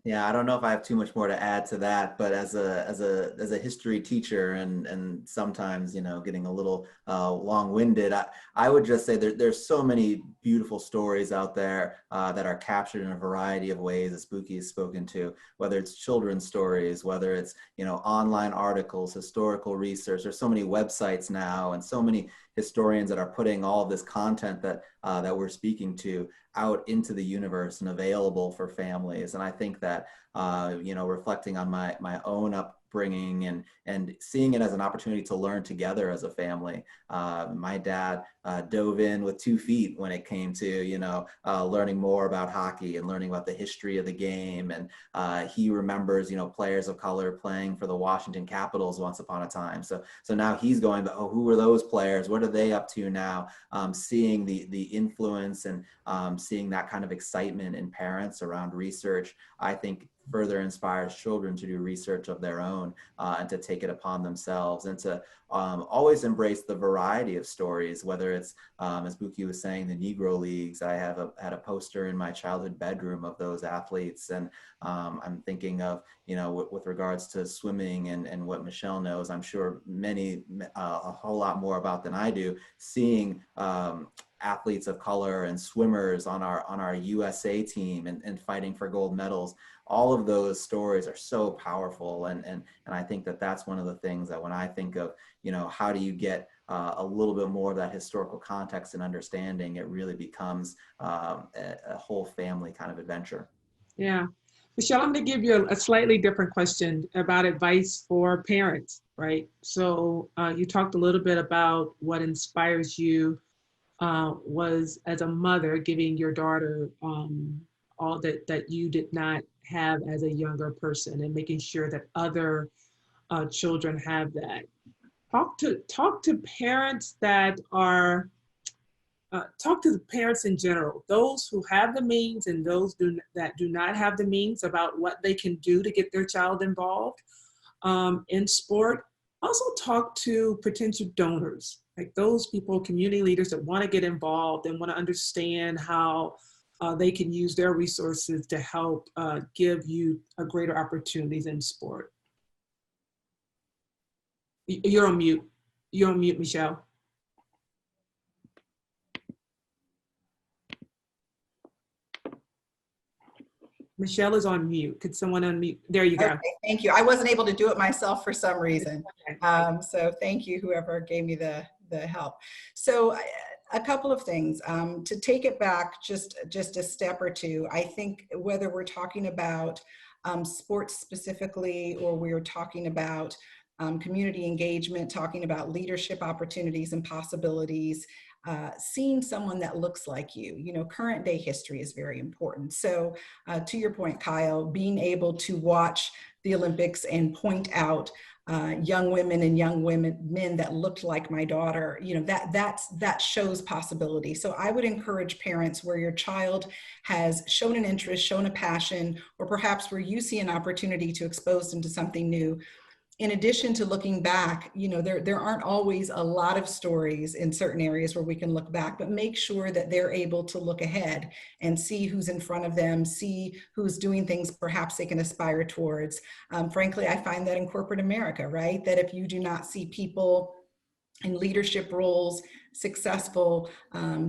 Yeah, I don't know if I have too much more to add to that, but as a history teacher and sometimes, getting a little long-winded, I would just say there's so many beautiful stories out there that are captured in a variety of ways, as Buki has spoken to, whether it's children's stories, whether it's, online articles, historical research. There's so many websites now and so many historians that are putting all of this content that we're speaking to out into the universe and available for families. And I think that, reflecting on my own upbringing and seeing it as an opportunity to learn together as a family. My dad dove in with 2 feet when it came to, learning more about hockey and learning about the history of the game. And he remembers, players of color playing for the Washington Capitals once upon a time. So now he's going, oh, who are those players? What are they up to now? Seeing the influence and seeing that kind of excitement in parents around research, I think further inspires children to do research of their own and to take it upon themselves and to always embrace the variety of stories, whether it's, as Buki was saying, the Negro Leagues. I had a poster in my childhood bedroom of those athletes. And I'm thinking of, with regards to swimming and what Michelle knows, I'm sure a whole lot more about than I do, seeing athletes of color and swimmers on our USA team and fighting for gold medals. All of those stories are so powerful. And I think that that's one of the things that when I think of, how do you get a little bit more of that historical context and understanding, it really becomes a whole family kind of adventure. Yeah. Michelle, I'm going to give you a slightly different question about advice for parents, right? So you talked a little bit about what inspires you was as a mother giving your daughter all that you did not have as a younger person and making sure that other children have that. Talk to parents that are talk to the parents in general, those who have the means and those that do not have the means, about what they can do to get their child involved in sport. Also talk to potential donors, like those people, community leaders that want to get involved and want to understand how they can use their resources to help give you a greater opportunities in sport. You're on mute. You're on mute, Michelle. Michelle is on mute. Could someone unmute? There you go. Okay, thank you. I wasn't able to do it myself for some reason. So thank you, whoever gave me the help. So a couple of things. To take it back just a step or two, I think whether we're talking about sports specifically, or we're talking about community engagement, talking about leadership opportunities and possibilities, seeing someone that looks like you, current day history is very important. So to your point, Kyle, being able to watch the Olympics and point out young women and men that looked like my daughter, that shows possibility. So I would encourage parents where your child has shown an interest, shown a passion, or perhaps where you see an opportunity to expose them to something new. In addition to looking back, there aren't always a lot of stories in certain areas where we can look back, but make sure that they're able to look ahead and see who's in front of them, see who's doing things perhaps they can aspire towards. Frankly, I find that in corporate America, right? That if you do not see people in leadership roles, successful,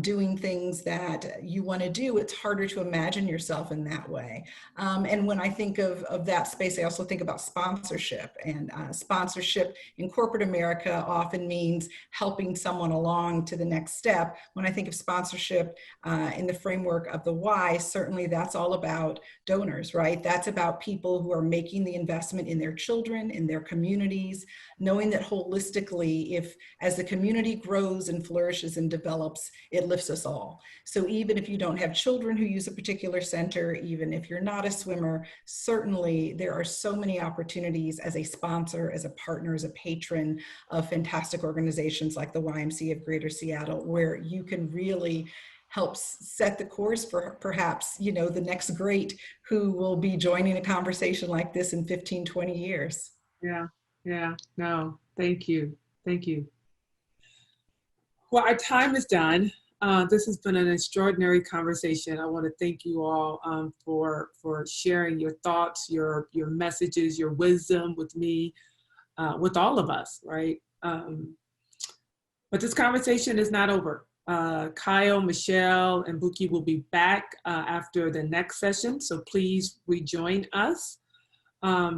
doing things that you want to do, it's harder to imagine yourself in that way. And when I think of that space, I also think about sponsorship. And sponsorship in corporate America often means helping someone along to the next step. When I think of sponsorship in the framework of the Y, certainly that's all about donors, right? That's about people who are making the investment in their children, in their communities, knowing that holistically, as the community grows and flourishes and develops, it lifts us all. So even if you don't have children who use a particular center, even if you're not a swimmer, certainly there are so many opportunities as a sponsor, as a partner, as a patron of fantastic organizations like the YMCA of Greater Seattle, where you can really help set the course for perhaps, the next great who will be joining a conversation like this in 15, 20 years. Yeah, no, thank you. Well, our time is done. This has been an extraordinary conversation. I want to thank you all for sharing your thoughts, your messages, your wisdom with me, with all of us, right? But this conversation is not over. Kyle, Michelle, and Buki will be back after the next session, so please rejoin us.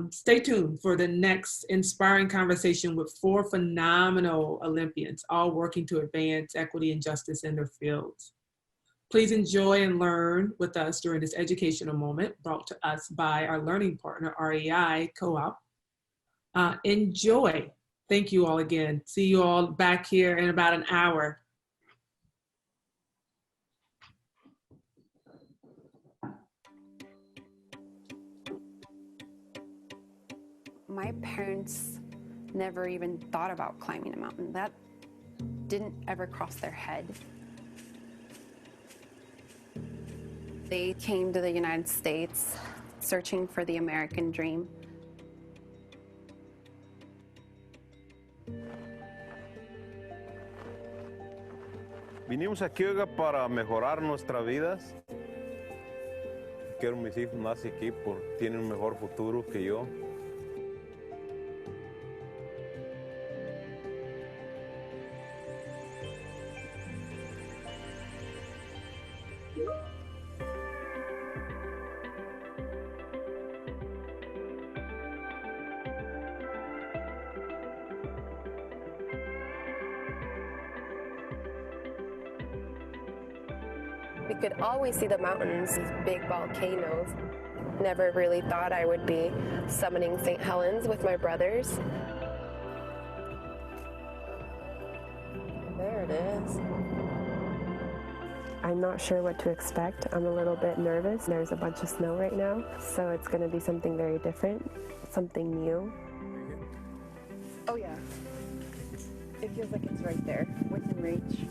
Stay tuned for the next inspiring conversation with 4 phenomenal Olympians, all working to advance equity and justice in their fields. Please enjoy and learn with us during this educational moment brought to us by our learning partner, REI Co-op. Enjoy. Thank you all again. See you all back here in about an hour. My parents never even thought about climbing a mountain. That didn't ever cross their head. They came to the United States searching for the American dream. Vinimos aquí, oiga, para mejorar nuestras vidas. Quiero mis hijos más aquí porque tienen un mejor futuro que yo. We could always see the mountains, these big volcanoes. Never really thought I would be summiting St. Helens with my brothers. There it is. I'm not sure what to expect. I'm a little bit nervous. There's a bunch of snow right now, so it's going to be something very different, something new. Oh yeah. It feels like it's right there, within reach.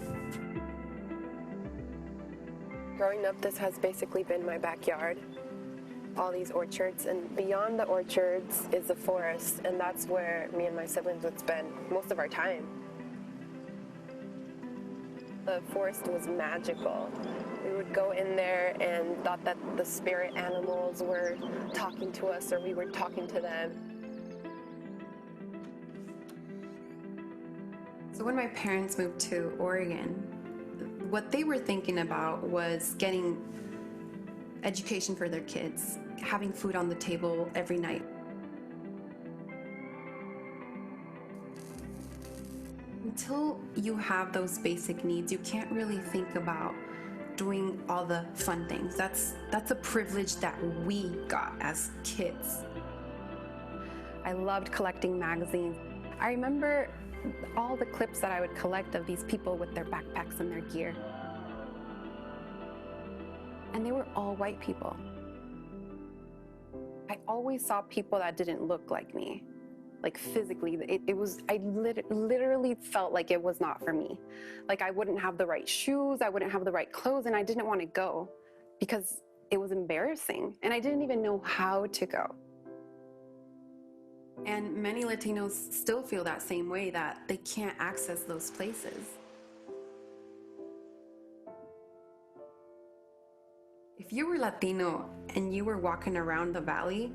Growing up, this has basically been my backyard. All these orchards, and beyond the orchards is the forest, and that's where me and my siblings would spend most of our time. The forest was magical. We would go in there and thought that the spirit animals were talking to us or we were talking to them. So when my parents moved to Oregon, what they were thinking about was getting education for their kids, having food on the table every night. Until you have those basic needs, you can't really think about doing all the fun things. That's a privilege that we got as kids. I loved collecting magazines. I remember all the clips that I would collect of these people with their backpacks and their gear. And they were all white people. I always saw people that didn't look like me. Like physically, I literally felt like it was not for me. Like I wouldn't have the right shoes, I wouldn't have the right clothes, and I didn't want to go because it was embarrassing and I didn't even know how to go. And many Latinos still feel that same way, that they can't access those places. If you were Latino and you were walking around the valley,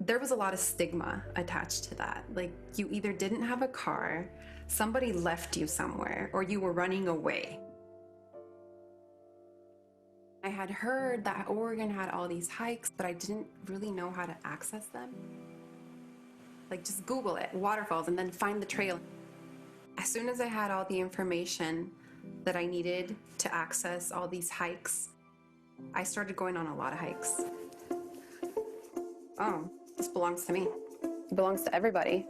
there was a lot of stigma attached to that. Like you either didn't have a car, somebody left you somewhere, or you were running away. I had heard that Oregon had all these hikes, but I didn't really know how to access them. Like just Google it, waterfalls, and then find the trail. As soon as I had all the information that I needed to access all these hikes, I started going on a lot of hikes. Oh, this belongs to me. It belongs to everybody.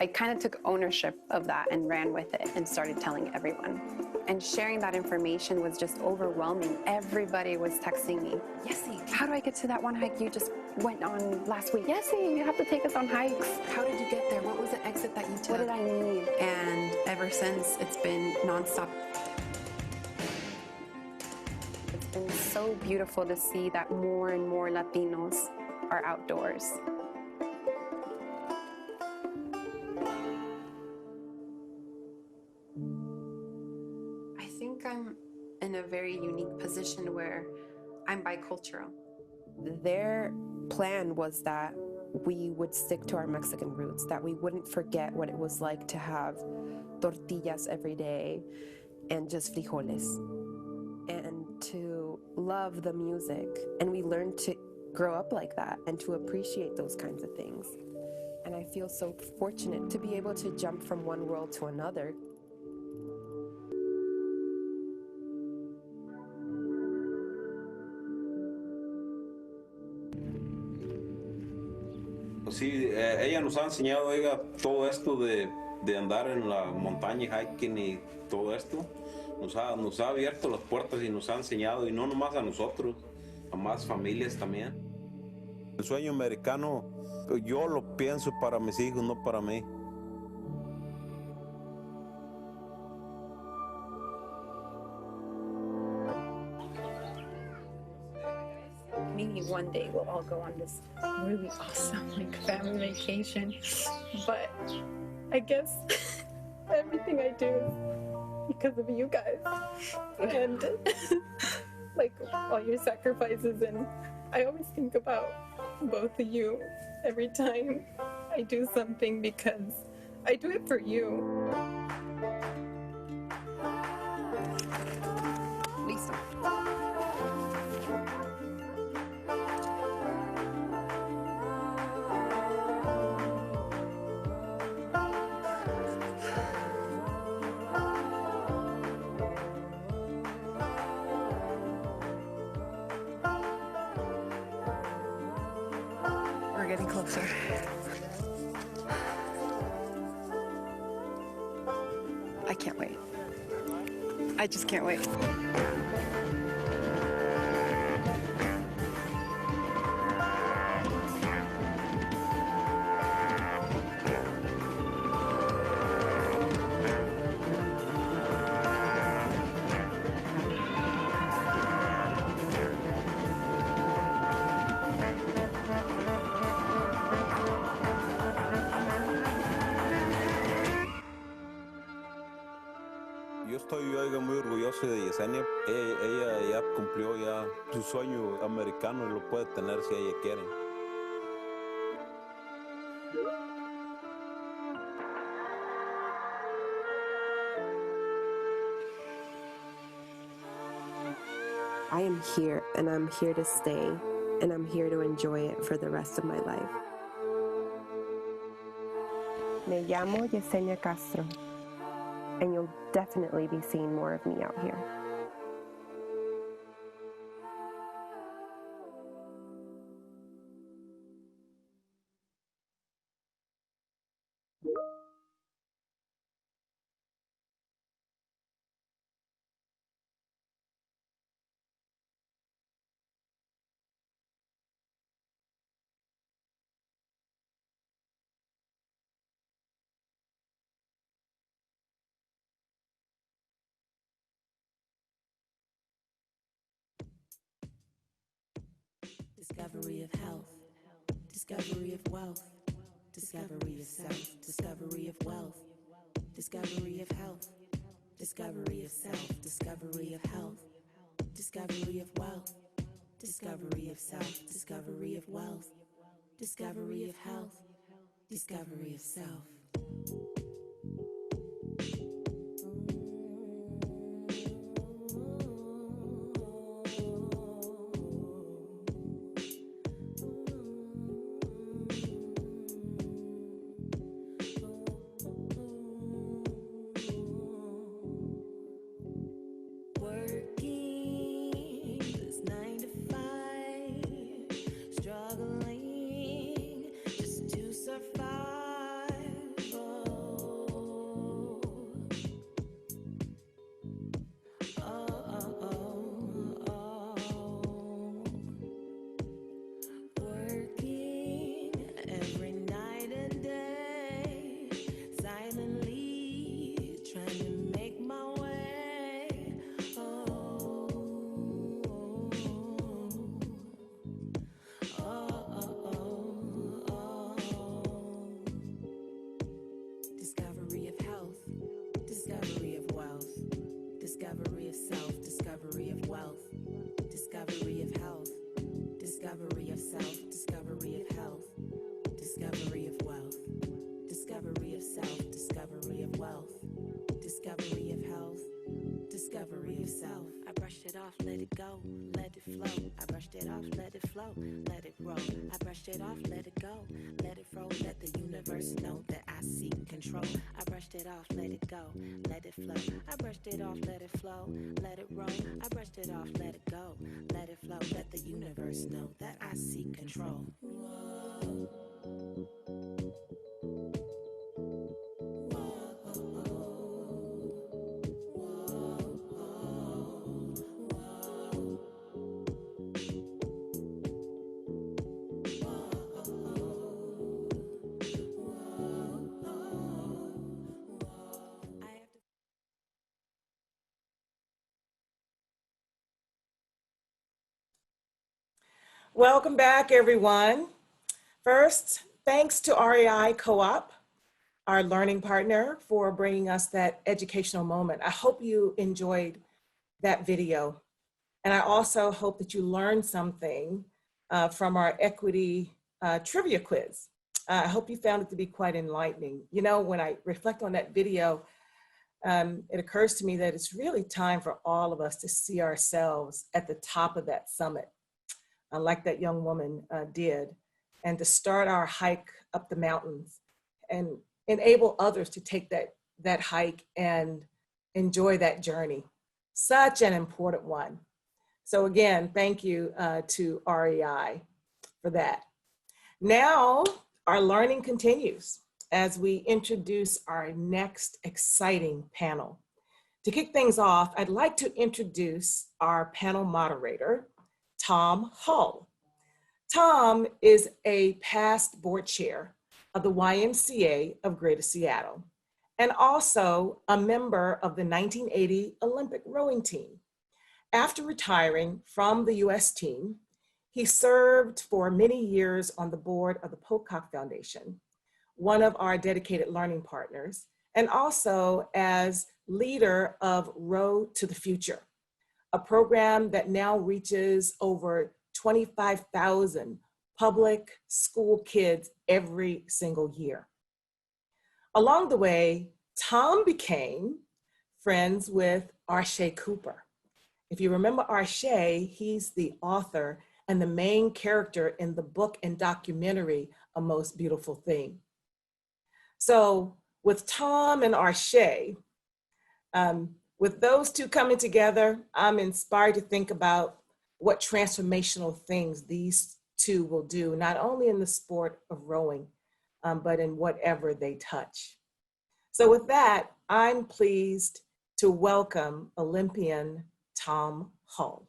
I kind of took ownership of that and ran with it and started telling everyone. And sharing that information was just overwhelming. Everybody was texting me, Yessie, how do I get to that one hike you just went on last week? Yessie, you have to take us on hikes. How did you get there? What was the exit that you took? What did I need? And ever since, it's been nonstop. It's been so beautiful to see that more and more Latinos are outdoors. I think I'm in a very unique position where I'm bicultural. Their plan was that we would stick to our Mexican roots, that we wouldn't forget what it was like to have tortillas every day and just frijoles, and to love the music. And we learned to grow up like that and to appreciate those kinds of things. And I feel so fortunate to be able to jump from one world to another. Sí, ella nos ha enseñado, oiga, todo esto de andar en la montaña y hiking y todo esto. Nos ha abierto las puertas y nos ha enseñado, y no nomás a nosotros, a más familias también. El sueño americano, yo lo pienso para mis hijos, no para mí. Maybe one day we'll all go on this really awesome family vacation, but I guess everything I do is because of you guys and all your sacrifices, and I always think about both of you every time I do something, because I do it for you. Listo. We're getting closer. I can't wait. I just can't wait. caso de Yesenia, ella ya cumplió ya su sueño americano y lo puede tener si ella quiere. I am here, and I'm here to stay, and I'm here to enjoy it for the rest of my life. Me llamo Yesenia Castro, and you'll definitely be seeing more of me out here. Discovery of health, discovery of wealth, discovery of self, discovery of wealth, discovery of health, discovery of self, discovery of health, discovery of wealth, discovery of self, discovery of wealth, discovery of health, discovery of self. Discovery of self, discovery of wealth, discovery of health, discovery of self, discovery of health, discovery of wealth, discovery of self, discovery of wealth, discovery of health, discovery of self. I brushed it off, let it go, let it flow. I brushed it off, let it flow, let it roll. I brushed it off, let it go, let it roll. Let the universe know that I seek control. I brushed it off, let it go, let it flow. I brushed it off, let it flow, let it roll. I brushed it off, let it go, let it flow. Let the universe know that I seek control. Whoa. Welcome back, everyone. First, thanks to REI Co-op, our learning partner, for bringing us that educational moment. I hope you enjoyed that video. And I also hope that you learned something from our equity trivia quiz. I hope you found it to be quite enlightening. You know, when I reflect on that video, it occurs to me that it's really time for all of us to see ourselves at the top of that summit, like that young woman did, and to start our hike up the mountains and enable others to take that hike and enjoy that journey. Such an important one. So again, thank you to REI for that. Now, our learning continues as we introduce our next exciting panel. To kick things off, I'd like to introduce our panel moderator, Tom Hull. Tom is a past board chair of the YMCA of Greater Seattle, and also a member of the 1980 Olympic rowing team. After retiring from the US team, he served for many years on the board of the Pocock Foundation, one of our dedicated learning partners, and also as leader of Road to the Future, a program that now reaches over 25,000 public school kids every single year. Along the way, Tom became friends with Arshay Cooper. If you remember Arshay, he's the author and the main character in the book and documentary, A Most Beautiful Thing. So with Tom and Arshay, with those two coming together, I'm inspired to think about what transformational things these two will do, not only in the sport of rowing, but in whatever they touch. So with that, I'm pleased to welcome Olympian Tom Hull.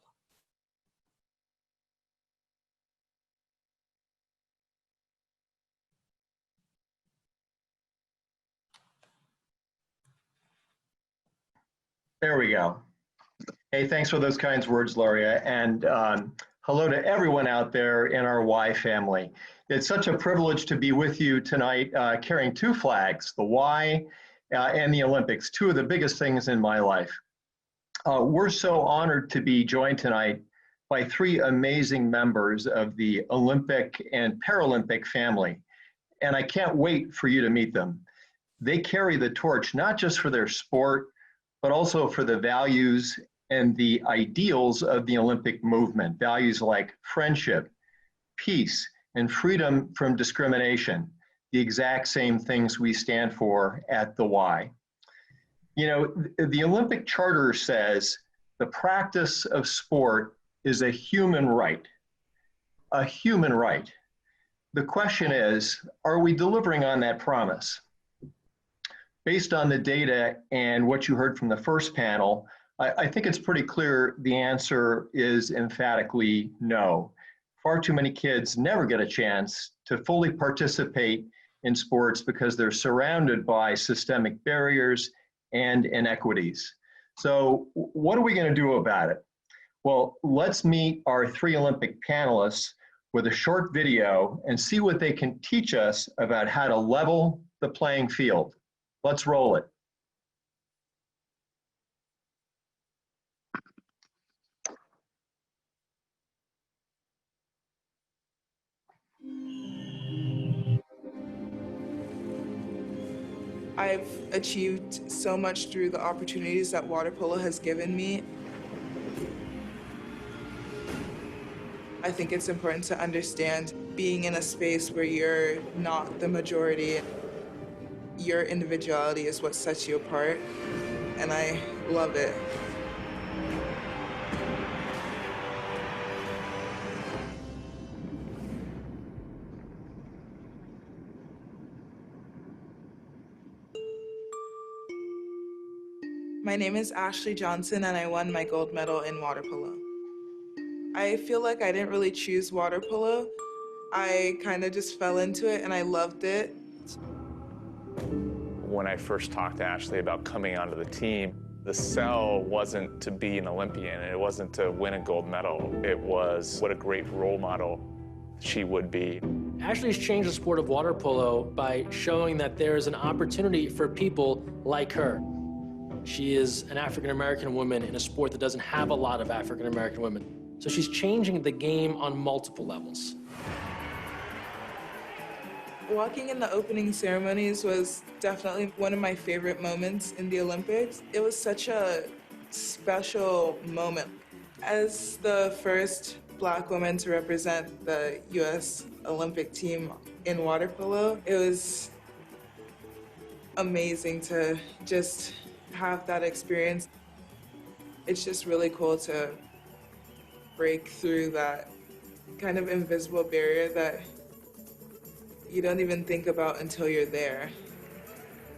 There we go. Hey, thanks for those kind words, Gloria. And hello to everyone out there in our Y family. It's such a privilege to be with you tonight carrying two flags, the Y and the Olympics, two of the biggest things in my life. We're so honored to be joined tonight by three amazing members of the Olympic and Paralympic family. And I can't wait for you to meet them. They carry the torch, not just for their sport, but also for the values and the ideals of the Olympic movement, values like friendship, peace, and freedom from discrimination, the exact same things we stand for at the Y. You know, the Olympic Charter says the practice of sport is a human right, a human right. The question is, are we delivering on that promise? Based on the data and what you heard from the first panel, I think it's pretty clear the answer is emphatically no. Far too many kids never get a chance to fully participate in sports because they're surrounded by systemic barriers and inequities. So what are we going to do about it? Well, let's meet our three Olympic panelists with a short video and see what they can teach us about how to level the playing field. Let's roll it. I've achieved so much through the opportunities that water polo has given me. I think it's important to understand being in a space where you're not the majority. Your individuality is what sets you apart, and I love it. My name is Ashley Johnson, and I won my gold medal in water polo. I feel like I didn't really choose water polo. I kind of just fell into it, and I loved it. When I first talked to Ashley about coming onto the team, the sell wasn't to be an Olympian, and it wasn't to win a gold medal. It was what a great role model she would be. Ashley's changed the sport of water polo by showing that there is an opportunity for people like her. She is an African-American woman in a sport that doesn't have a lot of African-American women. So she's changing the game on multiple levels. Walking in the opening ceremonies was definitely one of my favorite moments in the Olympics. It was such a special moment. As the first Black woman to represent the U.S. Olympic team in water polo, it was amazing to just have that experience. It's just really cool to break through that kind of invisible barrier that you don't even think about until you're there.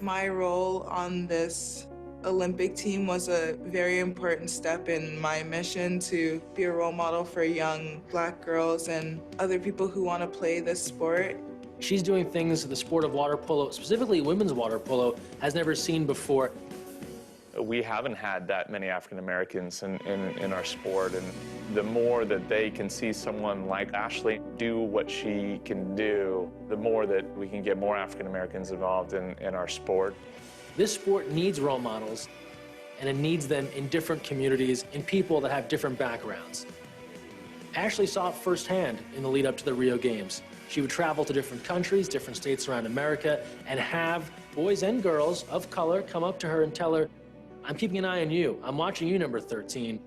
My role on this Olympic team was a very important step in my mission to be a role model for young Black girls and other people who want to play this sport. She's doing things the sport of water polo, specifically women's water polo, has never seen before. We haven't had that many African Americans in our sport, and the more that they can see someone like Ashley do what she can do, the more that we can get more African Americans involved in our sport. This sport needs role models, and it needs them in different communities, in people that have different backgrounds. Ashley saw it firsthand in the lead up to the Rio Games. She would travel to different countries, different states around America, and have boys and girls of color come up to her and tell her, I'm keeping an eye on you. I'm watching you, number 13,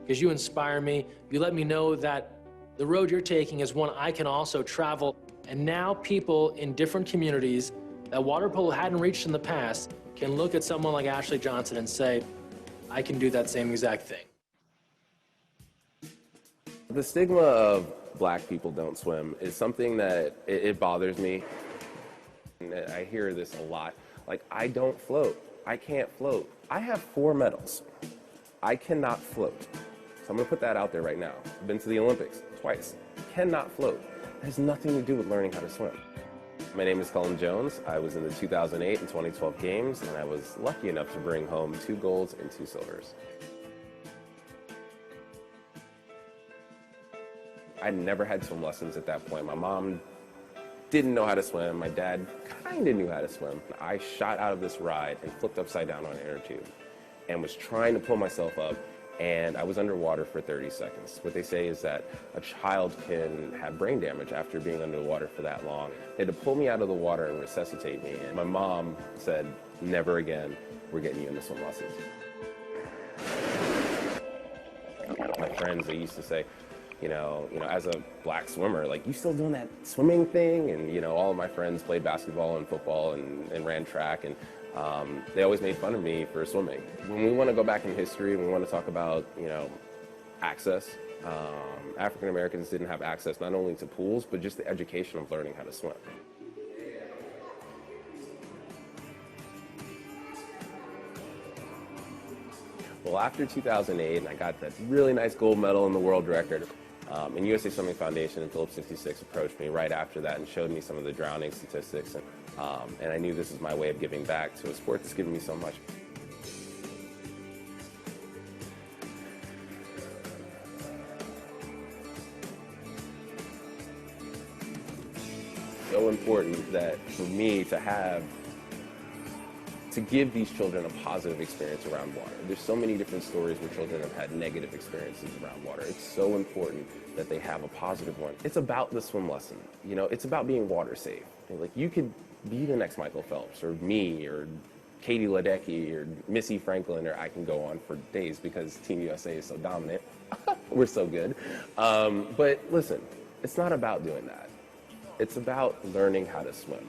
because you inspire me. You let me know that the road you're taking is one I can also travel. And now people in different communities that water polo hadn't reached in the past can look at someone like Ashley Johnson and say, I can do that same exact thing. The stigma of black people don't swim is something that it bothers me. And I hear this a lot. Like, I don't float. I can't float. I have 4 medals. I cannot float. So I'm going to put that out there right now. I've been to the Olympics twice. Cannot float. It has nothing to do with learning how to swim. My name is Cullen Jones. I was in the 2008 and 2012 games, and I was lucky enough to bring home 2 golds and 2 silvers. I'd never had swim lessons at that point. My mom didn't know how to swim. My dad kind of knew how to swim. I shot out of this ride and flipped upside down on an inner tube and was trying to pull myself up, and I was underwater for 30 seconds. What they say is that a child can have brain damage after being underwater for that long. They had to pull me out of the water and resuscitate me, and my mom said, never again, we're getting you into swim lessons. My friends, they used to say, you know, as a black swimmer, like, you still doing that swimming thing? And, you know, all of my friends played basketball and football and ran track, and they always made fun of me for swimming. When we want to go back in history and we want to talk about, you know, access, African Americans didn't have access not only to pools, but just the education of learning how to swim. Well, after 2008, and I got that really nice gold medal in the world record, and USA Swimming Foundation and Phillips 66 approached me right after that and showed me some of the drowning statistics, and I knew this was my way of giving back to a sport that's given me so much. So important that for me to give these children a positive experience around water. There's so many different stories where children have had negative experiences around water. It's so important that they have a positive one. It's about the swim lesson. You know, it's about being water safe. Like, you could be the next Michael Phelps or me or Katie Ledecky or Missy Franklin, or I can go on for days because Team USA is so dominant. We're so good. But listen, it's not about doing that. It's about learning how to swim,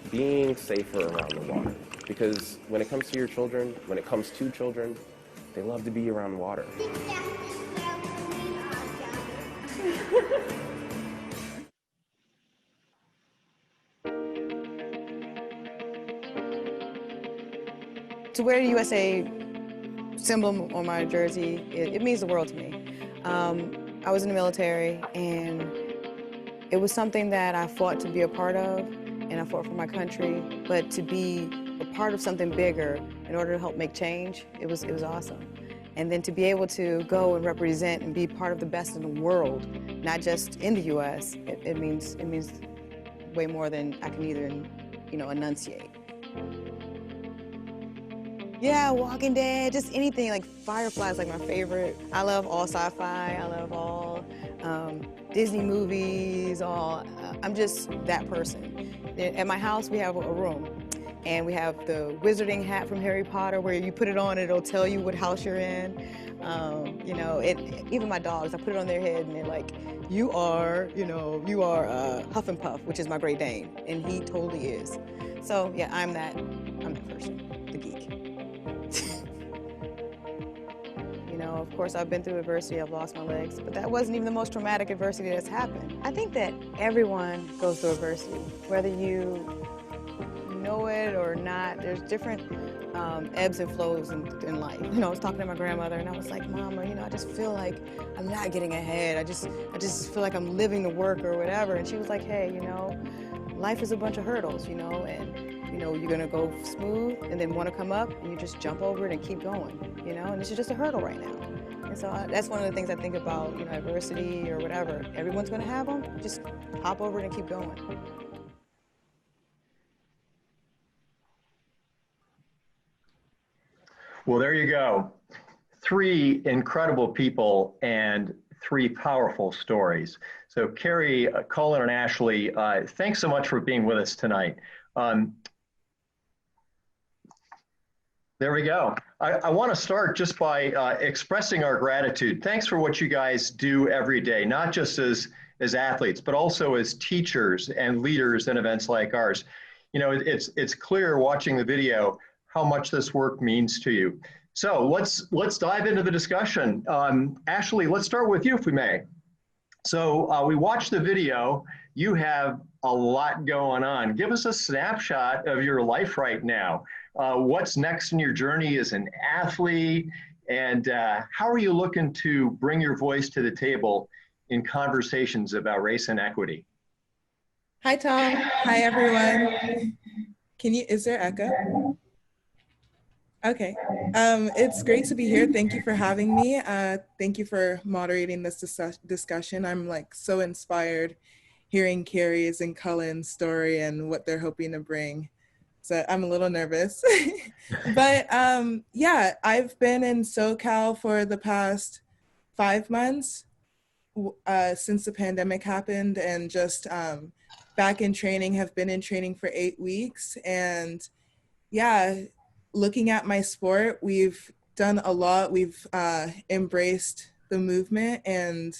being safer around the water. Because when it comes to your children, when it comes to children, they love to be around water. To wear the USA symbol on my jersey, it means the world to me. I was in the military, and it was something that I fought to be a part of, and I fought for my country, but to be a part of something bigger in order to help make change, it was awesome. And then to be able to go and represent and be part of the best in the world, not just in the U.S., it means way more than I can even, enunciate. Yeah, Walking Dead, just anything, like Firefly is like my favorite. I love all sci-fi, I love all Disney movies, I'm just that person. At my house, we have a room, and we have the wizarding hat from Harry Potter where you put it on, it'll tell you what house you're in. Even my dogs, I put it on their head and they're like, you are Huff and Puff, which is my Great Dane, and he totally is. So yeah, I'm that person, the geek. Of course, I've been through adversity, I've lost my legs, but that wasn't even the most traumatic adversity that's happened. I think that everyone goes through adversity, whether you know it or not. There's different ebbs and flows in life. I was talking to my grandmother and I was like, Mama, I just feel like I'm not getting ahead. I just feel like I'm living to work or whatever. And she was like, hey, life is a bunch of hurdles, and you're gonna go smooth and then want to come up and you just jump over it and keep going, and this is just a hurdle right now. And so that's one of the things I think about, adversity or whatever. Everyone's gonna have them, just hop over it and keep going. Well, there you go. Three incredible people and three powerful stories. So Carrie, Colin, and Ashley, thanks so much for being with us tonight. There we go. I want to start just by expressing our gratitude. Thanks for what you guys do every day, not just as athletes, but also as teachers and leaders in events like ours. You know, it's clear watching the video how much this work means to you. So let's dive into the discussion. Ashley, let's start with you if we may. So we watched the video. You have a lot going on. Give us a snapshot of your life right now. What's next in your journey as an athlete? And how are you looking to bring your voice to the table in conversations about race and equity? Hi, Tom. Hi, everyone. Is there echo? Okay. It's great to be here. Thank you for having me. Thank you for moderating this discussion. I'm like so inspired hearing Carrie's and Cullen's story and what they're hoping to bring. So I'm a little nervous. But yeah, I've been in SoCal for the past 5 months since the pandemic happened, and just back in training, have been in training for 8 weeks. And yeah, looking at my sport, we've done a lot. We've embraced the movement and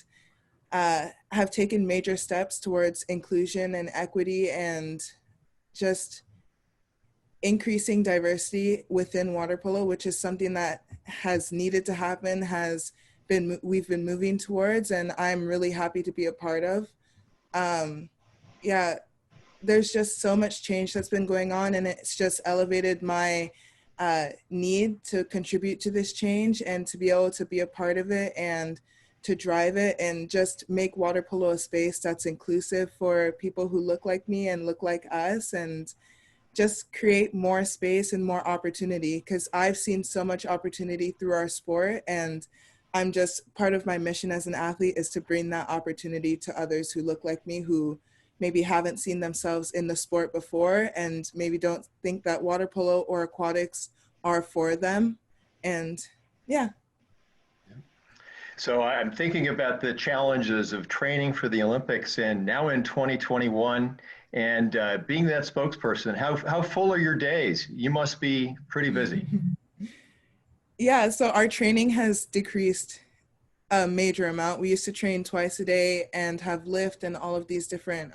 have taken major steps towards inclusion and equity and just increasing diversity within water polo, which is something that has needed to happen, we've been moving towards, and I'm really happy to be a part of. Yeah, there's just so much change that's been going on, and it's just elevated my need to contribute to this change and to be able to be a part of it and to drive it and just make water polo a space that's inclusive for people who look like me and look like us, and just create more space and more opportunity, because I've seen so much opportunity through our sport, and I'm just, part of my mission as an athlete is to bring that opportunity to others who look like me, who maybe haven't seen themselves in the sport before and maybe don't think that water polo or aquatics are for them. And yeah. So I'm thinking about the challenges of training for the Olympics and now in 2021 and being that spokesperson. How full are your days? You must be pretty busy. Yeah, so our training has decreased a major amount. We used to train twice a day and have lift and all of these different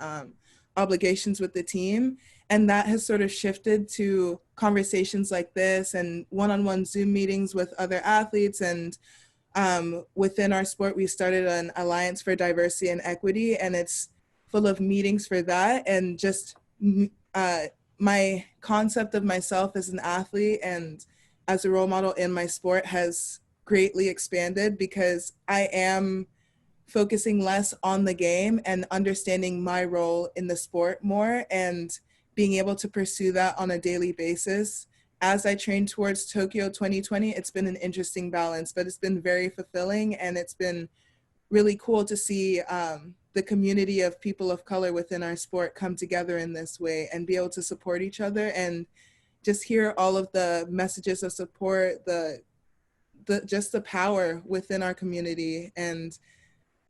obligations with the team. And that has sort of shifted to conversations like this and one-on-one Zoom meetings with other athletes. And within our sport, we started an Alliance for Diversity and Equity, and it's full of meetings for that. And just my concept of myself as an athlete and as a role model in my sport has greatly expanded, because I am focusing less on the game and understanding my role in the sport more and being able to pursue that on a daily basis. As I train towards Tokyo 2020, it's been an interesting balance, but it's been very fulfilling, and it's been really cool to see the community of people of color within our sport come together in this way and be able to support each other and just hear all of the messages of support, just the power within our community. And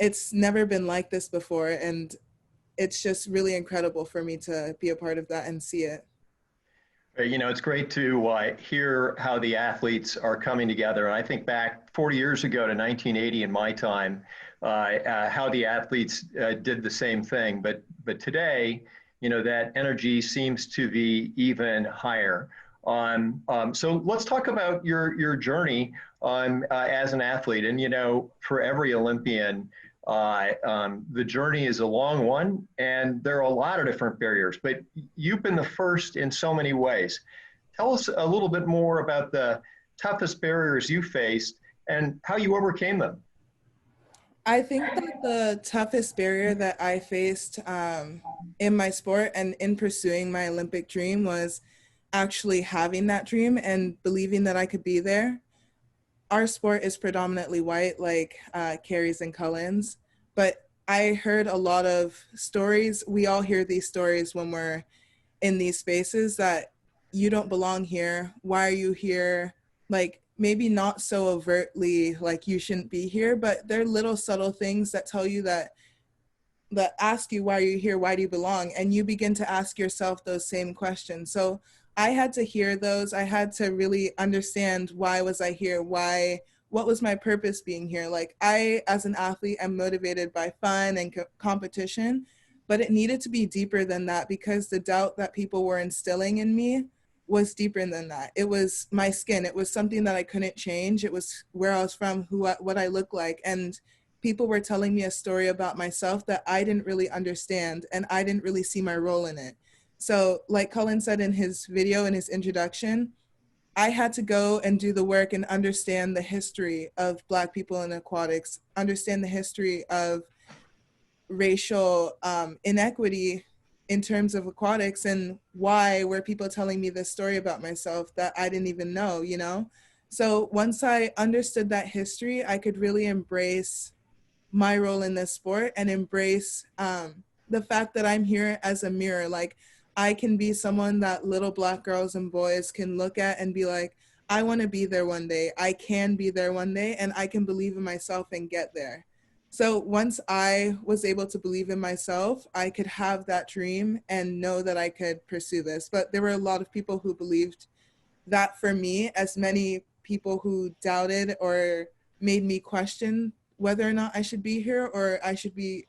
it's never been like this before, and it's just really incredible for me to be a part of that and see it. You know, it's great to hear how the athletes are coming together. And I think back 40 years ago to 1980 in my time, how the athletes did the same thing. But today, you know, that energy seems to be even higher. So let's talk about your journey as an athlete. And, you know, for every Olympian, the journey is a long one, and there are a lot of different barriers, but you've been the first in so many ways. Tell us a little bit more about the toughest barriers you faced and how you overcame them. I think that the toughest barrier that I faced in my sport and in pursuing my Olympic dream was actually having that dream and believing that I could be there. Our sport is predominantly white, like Carrie's and Cullen's, but I heard a lot of stories. We all hear these stories when we're in these spaces that you don't belong here. Why are you here? Like, maybe not so overtly like you shouldn't be here, but they're little subtle things that tell you that ask you why you're here, why do you belong? And you begin to ask yourself those same questions. So I had to hear those. I had to really understand, why was I here? What was my purpose being here? Like, I, as an athlete, am motivated by fun and competition, but it needed to be deeper than that, because the doubt that people were instilling in me was deeper than that. It was my skin. It was something that I couldn't change. It was where I was from, what I look like. And people were telling me a story about myself that I didn't really understand, and I didn't really see my role in it. So like Cullen said in his video, in his introduction, I had to go and do the work and understand the history of Black people in aquatics, understand the history of racial inequity in terms of aquatics, and why were people telling me this story about myself that I didn't even know, you know? So once I understood that history, I could really embrace my role in this sport and embrace the fact that I'm here as a mirror. Like, I can be someone that little Black girls and boys can look at and be like, I want to be there one day. I can be there one day, and I can believe in myself and get there. So once I was able to believe in myself, I could have that dream and know that I could pursue this. But there were a lot of people who believed that for me, as many people who doubted or made me question whether or not I should be here, or I should be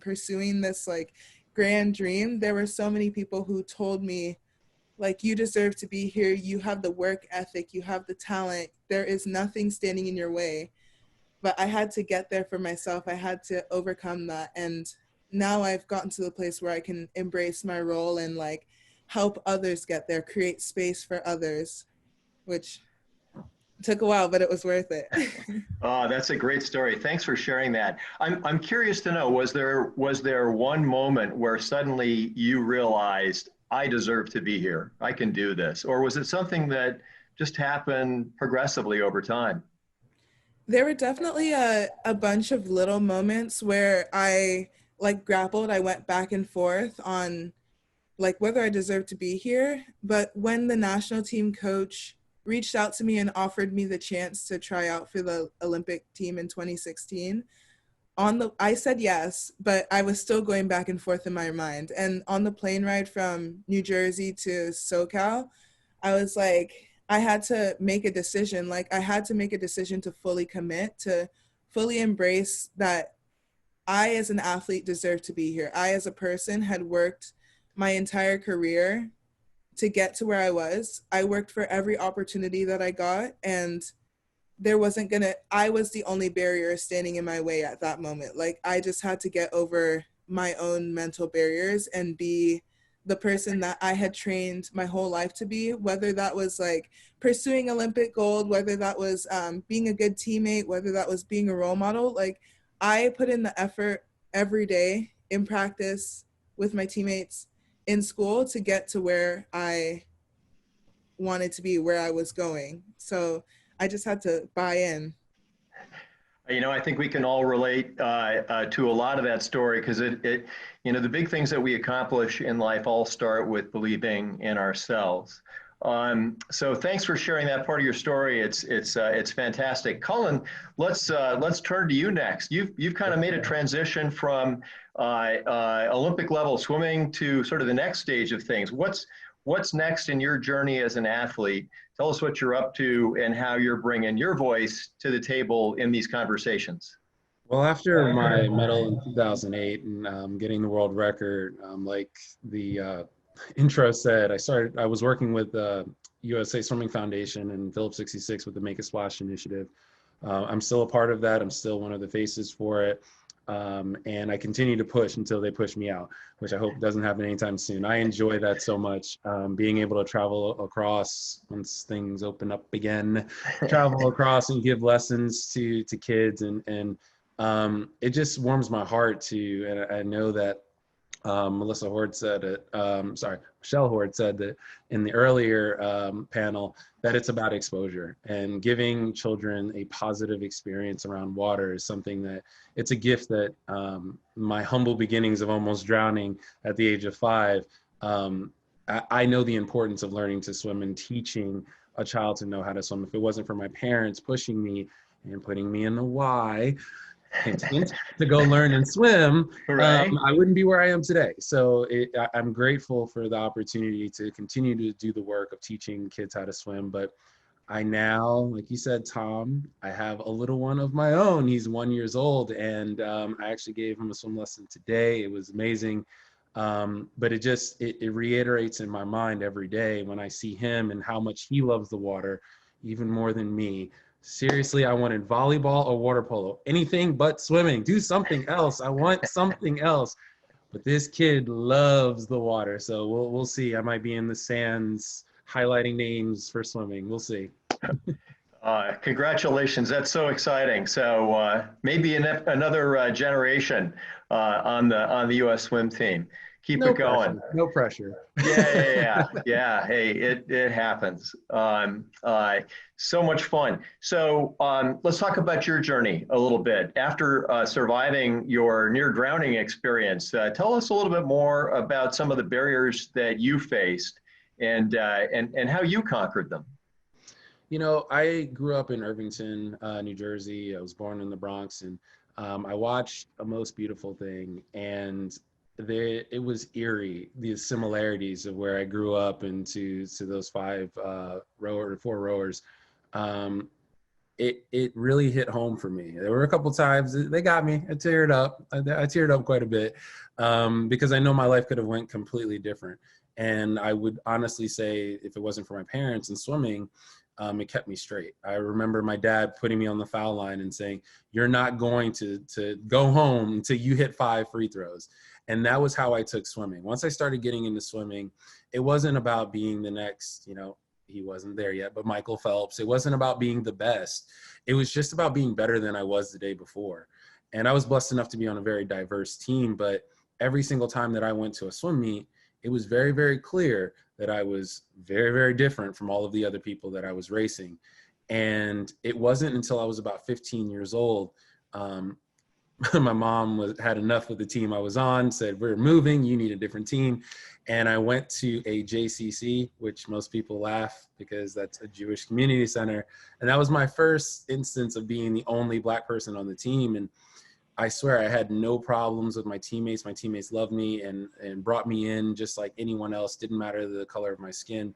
pursuing this like grand dream. There were so many people who told me, like, you deserve to be here. You have the work ethic, you have the talent. There is nothing standing in your way. But I had to get there for myself. I had to overcome that. And now I've gotten to the place where I can embrace my role and like help others get there, create space for others, which took a while, but it was worth it. Oh, that's a great story. Thanks for sharing that. I'm curious to know, was there one moment where suddenly you realized, I deserve to be here, I can do this? Or was it something that just happened progressively over time? There were definitely a bunch of little moments where I like grappled. I went back and forth on like whether I deserved to be here. But when the national team coach reached out to me and offered me the chance to try out for the Olympic team in 2016, I said yes, but I was still going back and forth in my mind. And on the plane ride from New Jersey to SoCal, I was like, I had to make a decision. Like, I had to make a decision to fully commit, to fully embrace that I as an athlete deserve to be here. I as a person had worked my entire career to get to where I was. I worked for every opportunity that I got, and I was the only barrier standing in my way at that moment. Like, I just had to get over my own mental barriers and be the person that I had trained my whole life to be, whether that was like pursuing Olympic gold, whether that was being a good teammate, whether that was being a role model. Like, I put in the effort every day in practice with my teammates in school to get to where I wanted to be, where I was going. So I just had to buy in. You know, I think we can all relate to a lot of that story, because you know, the big things that we accomplish in life all start with believing in ourselves. So thanks for sharing that part of your story. It's fantastic. Cullen, let's turn to you next. You've kind of made a transition from Olympic level swimming to sort of the next stage of things. What's next in your journey as an athlete? Tell us what you're up to and how you're bringing your voice to the table in these conversations. Well, after my medal in 2008 and getting the world record, like the intro said, I was working with the USA Swimming Foundation and Phillips 66 with the Make a Splash initiative. I'm still a part of that. I'm still one of the faces for it. And I continue to push until they push me out, which I hope doesn't happen anytime soon. I enjoy that so much, being able to travel across once things open up again, travel across and give lessons to kids. And it just warms my heart and I know that Michelle Hord said that in the earlier panel, that it's about exposure, and giving children a positive experience around water is something that it's a gift that my humble beginnings of almost drowning at the age of 5, I know the importance of learning to swim and teaching a child to know how to swim. If it wasn't for my parents pushing me and putting me in the Y, hint, hint, to go learn and swim, Right. I wouldn't be where I am today. So I'm grateful for the opportunity to continue to do the work of teaching kids how to swim. But I now, like you said, Tom, I have a little one of my own. He's 1 year old, and I actually gave him a swim lesson today. It was amazing. But it reiterates in my mind every day when I see him and how much he loves the water, even more than me. Seriously, I wanted volleyball or water polo, anything but swimming. Do something else. I want something else. But this kid loves the water, so we'll see. I might be in the sands highlighting names for swimming. We'll see. Congratulations. That's so exciting. So maybe another generation on the U.S. swim team. Keep it going. Pressure. No pressure. Yeah. Hey, it happens. So much fun. So let's talk about your journey a little bit. After surviving your near drowning experience, tell us a little bit more about some of the barriers that you faced and how you conquered them. You know, I grew up in Irvington, New Jersey. I was born in the Bronx, and I watched A Most Beautiful Thing, and it was eerie, the similarities of where I grew up and to those four rowers. It really hit home for me. There were a couple times they got me. I teared up. I teared up quite a bit because I know my life could have went completely different. And I would honestly say, if it wasn't for my parents and swimming, it kept me straight. I remember my dad putting me on the foul line and saying, "You're not going to go home until you hit 5 free throws." And that was how I took swimming. Once I started getting into swimming, it wasn't about being the next, he wasn't there yet, but Michael Phelps. It wasn't about being the best. It was just about being better than I was the day before. And I was blessed enough to be on a very diverse team, but every single time that I went to a swim meet, it was very, very clear that I was very, very different from all of the other people that I was racing. And it wasn't until I was about 15 years old, my mom had enough of the team I was on, said, "We're moving, you need a different team." And I went to a JCC, which most people laugh because that's a Jewish community center. And that was my first instance of being the only Black person on the team. And I swear I had no problems with my teammates. My teammates loved me and brought me in just like anyone else. Didn't matter the color of my skin.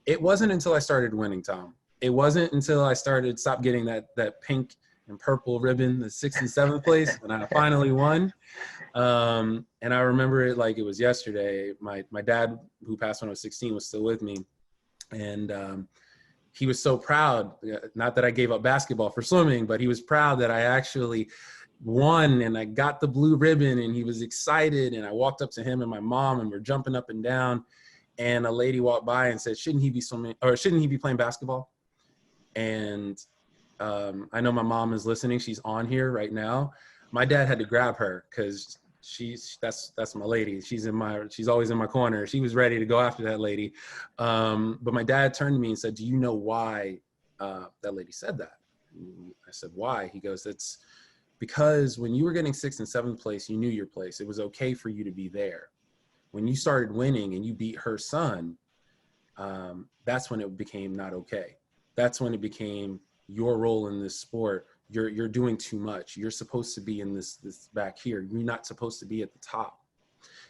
It wasn't until I started winning, Tom. It wasn't until I stopped getting that pink and purple ribbon, the 6th and 7th place, when I finally won. And I remember it like it was yesterday. My dad, who passed when I was 16, was still with me. And he was so proud, not that I gave up basketball for swimming, but he was proud that I actually won and I got the blue ribbon, and he was excited. And I walked up to him and my mom, and we're jumping up and down. And a lady walked by and said, "Shouldn't he be swimming, or shouldn't he be playing basketball?" And I know my mom is listening. She's on here right now. My dad had to grab her because that's my lady. She's always in my corner. She was ready to go after that lady. But my dad turned to me and said, "Do you know why that lady said that?" I said, "Why?" He goes, "It's because when you were getting 6th and 7th place, you knew your place. It was okay for you to be there. When you started winning and you beat her son, that's when it became not okay. That's when it became your role in this sport. You're doing too much. You're supposed to be in this back here. You're not supposed to be at the top."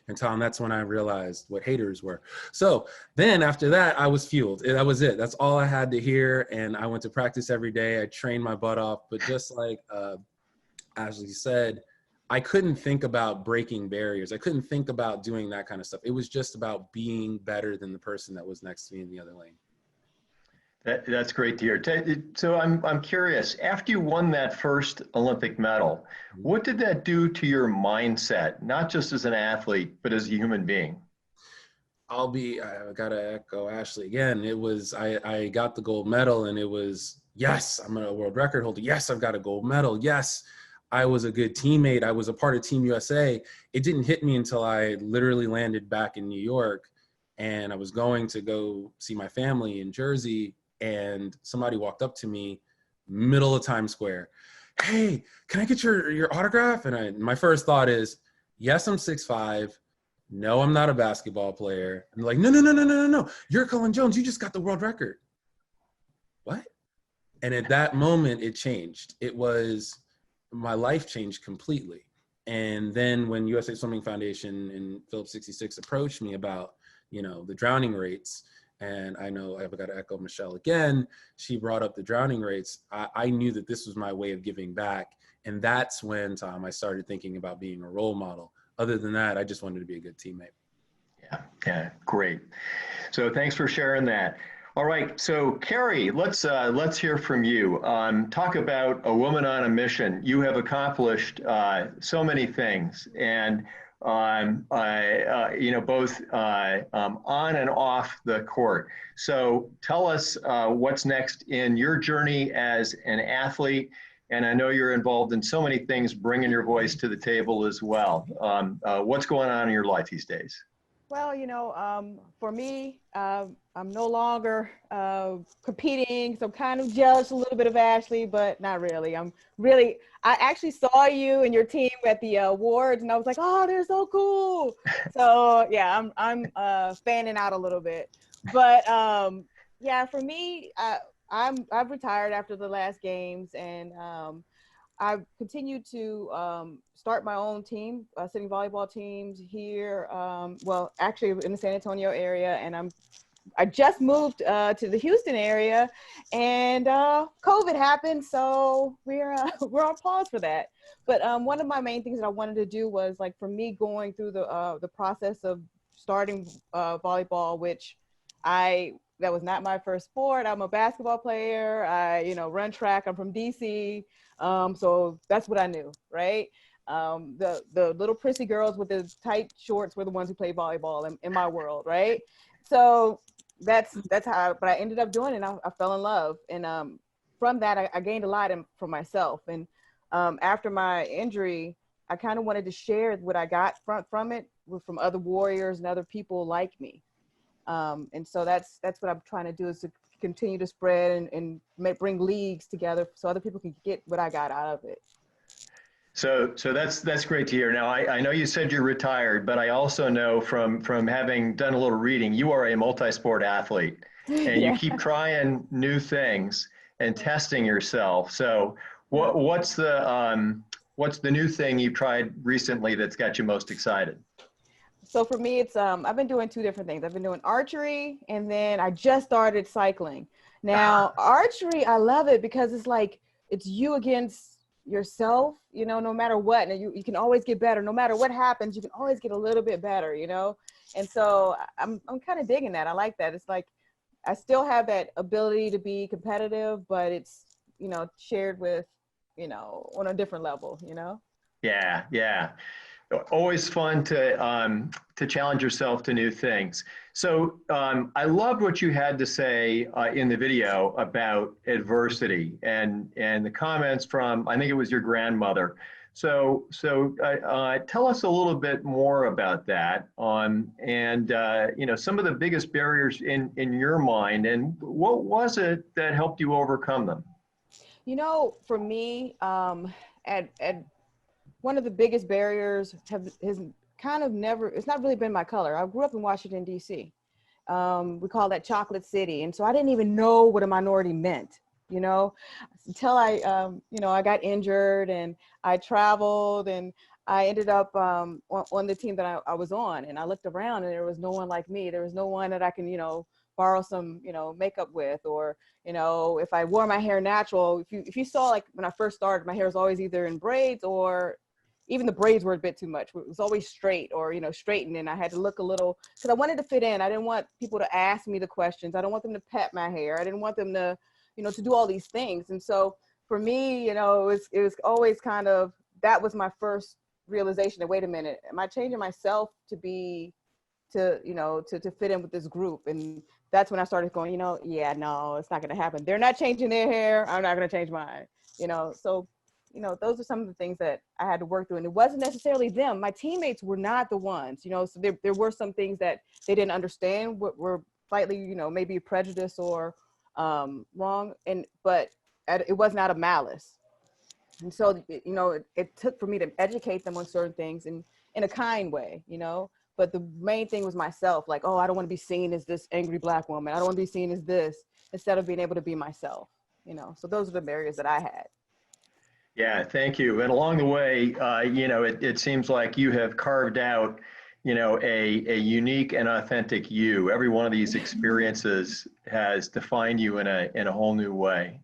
And Tom, that's when I realized what haters were. So then after that, I was fueled. That was it. That's all I had to hear. And I went to practice every day. I trained my butt off. But just like Ashley said, I couldn't think about breaking barriers. I couldn't think about doing that kind of stuff. It was just about being better than the person that was next to me in the other lane. That's great to hear. So I'm curious, after you won that first Olympic medal, what did that do to your mindset, not just as an athlete, but as a human being? I gotta echo Ashley again. It was, I got the gold medal, and it was, yes, I'm a world record holder. Yes, I've got a gold medal. Yes, I was a good teammate. I was a part of Team USA. It didn't hit me until I literally landed back in New York, and I was going to go see my family in Jersey, and somebody walked up to me, middle of Times Square. "Hey, can I get your autograph?" And my first thought is, yes, I'm 6'5". No, I'm not a basketball player. And they're like, no. You're Cullen Jones. You just got the world record. what? And at that moment, it changed. My life changed completely. And then when USA Swimming Foundation and Phillips 66 approached me about, the drowning rates, and I know I've got to echo Michelle again, she brought up the drowning rates. I knew that this was my way of giving back. And that's when, Tom, I started thinking about being a role model. Other than that, I just wanted to be a good teammate. Yeah, great. So thanks for sharing that. All right, so Carrie, let's hear from you. Talk about a woman on a mission. You have accomplished so many things, and both on and off the court. So tell us what's next in your journey as an athlete. And I know you're involved in so many things, bringing your voice to the table as well. What's going on in your life these days? Well, for me, I'm no longer competing, so I'm kind of jealous a little bit of Ashley, but not really. I actually saw you and your team at the awards, and I was like, oh, they're so cool. So yeah, I'm fanning out a little bit, but yeah, for me, I've retired after the last games, and I've continued to start my own team, sitting volleyball teams here. Well, actually in the San Antonio area, and I just moved to the Houston area, and COVID happened, so we're on pause for that. But one of my main things that I wanted to do was, like, for me, going through the process of starting volleyball, which that was not my first sport. I'm a basketball player. I run track. I'm from DC. So that's what I knew, right? The little prissy girls with the tight shorts were the ones who played volleyball in my world, right? So that's how, but I ended up doing it, and I fell in love. And from that, I gained a lot for myself. And after my injury, I kind of wanted to share what I got from it from other warriors and other people like me. And so that's what I'm trying to do, is to continue to spread and bring leagues together so other people can get what I got out of it. So that's great to hear. Now, I know you said you're retired, but I also know from having done a little reading, you are a multi-sport athlete, and Yeah. you keep trying new things and testing yourself. So what's the new thing you've tried recently that's got you most excited? So for me, it's I've been doing two different things. I've been doing archery, and then I just started cycling. Now, archery, I love it because it's like it's you against yourself, no matter what. And you can always get better. No matter what happens, you can always get a little bit better, And so I'm kind of digging that. I like that. It's like I still have that ability to be competitive, but it's, shared with, on a different level, Yeah. Always fun to challenge yourself to new things. So I loved what you had to say in the video about adversity and the comments from, I think it was your grandmother. So tell us a little bit more about that and some of the biggest barriers in your mind, and what was it that helped you overcome them? For me, one of the biggest barriers has kind of it's not really been my color. I grew up in Washington, D.C. We call that Chocolate City. And so I didn't even know what a minority meant, until I got injured and I traveled, and I ended up on the team that I was on, and I looked around and there was no one like me. There was no one that I can, borrow some, makeup with, or, if I wore my hair natural, if you saw, like, when I first started, my hair was always either in braids, or even the braids were a bit too much. It was always straight or, straightened, and I had to look a little, because I wanted to fit in. I didn't want people to ask me the questions. I don't want them to pet my hair. I didn't want them to, to do all these things. And so for me, it was always kind of, that was my first realization that, wait a minute, am I changing myself to fit in with this group? And that's when I started going, yeah, no, it's not going to happen. They're not changing their hair. I'm not going to change mine, so those are some of the things that I had to work through. And it wasn't necessarily them. My teammates were not the ones, so there were some things that they didn't understand, what were slightly, maybe prejudice or wrong. But it wasn't out of malice. And so, it took for me to educate them on certain things in a kind way, but the main thing was myself. Like, oh, I don't want to be seen as this angry Black woman. I don't want to be seen as this. instead of being able to be myself, you know. So those are the barriers that I had. Yeah, thank you. And along the way, you know, it seems like you have carved out, you know, a unique and authentic you. Every one of these experiences has defined you in a whole new way.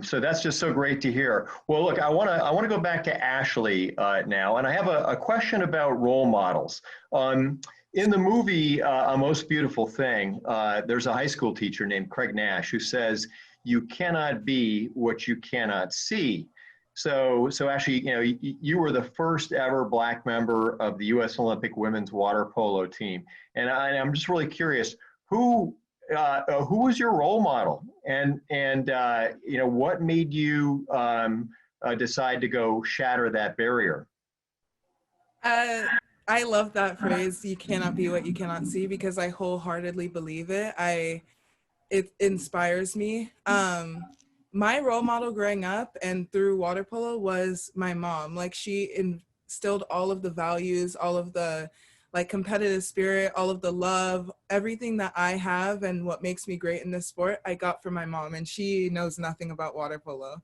So that's just so great to hear. Well, look, I want to go back to Ashley now, and I have a question about role models. In the movie A Most Beautiful Thing, there's a high school teacher named Craig Nash who says, "You cannot be what you cannot see." So Ashley, you know, you were the first ever Black member of the U.S. Olympic women's water polo team, and I'm just really curious, who was your role model, and you know, what made you decide to go shatter that barrier? I love that phrase, "You cannot be what you cannot see," because I wholeheartedly believe it. It inspires me. My role model growing up and through water polo was my mom. Like, she instilled all of the values, all of the like competitive spirit, all of the love, everything that I have and what makes me great in this sport, I got from my mom, and she knows nothing about water polo.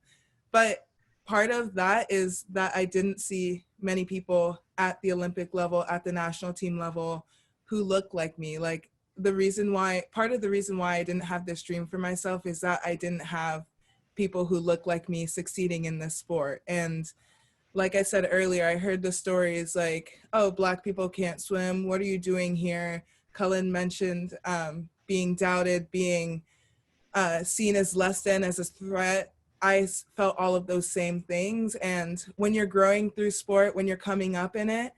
But part of that is that I didn't see many people at the Olympic level, at the national team level, who look like me. Like, part of the reason why I didn't have this dream for myself is that I didn't have people who look like me succeeding in this sport. And like I said earlier, I heard the stories like, oh, Black people can't swim. What are you doing here? Cullen mentioned being doubted, being seen as less than, as a threat. I felt all of those same things. And when you're growing through sport, when you're coming up in it,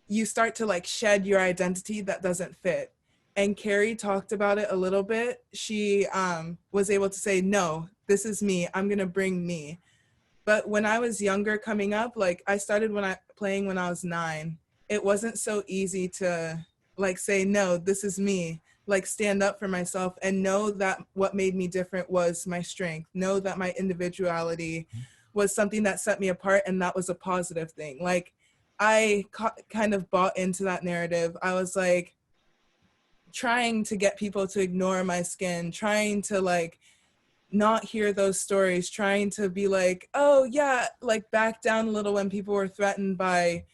you start to like shed your identity that doesn't fit. And Carrie talked about it a little bit. She was able to say, no, this is me. I'm going to bring me. But when I was younger coming up, like I started playing when I was 9. It wasn't so easy to like say, no, this is me, like stand up for myself and know that what made me different was my strength. Know that my individuality was something that set me apart, and that was a positive thing. Like, I kind of bought into that narrative. I was like trying to get people to ignore my skin, trying to like not hear those stories, trying to be like, oh yeah, like back down a little when people were threatened by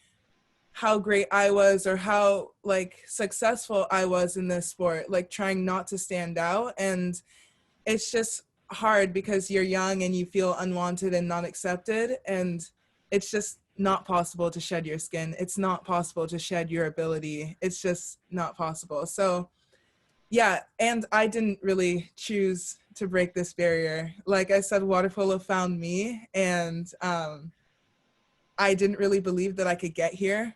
how great I was or how like successful I was in this sport, like trying not to stand out. And it's just hard because you're young and you feel unwanted and not accepted. And it's just not possible to shed your skin. It's not possible to shed your ability. It's just not possible. So yeah, and I didn't really choose to break this barrier. Like I said, water polo found me, and I didn't really believe that I could get here.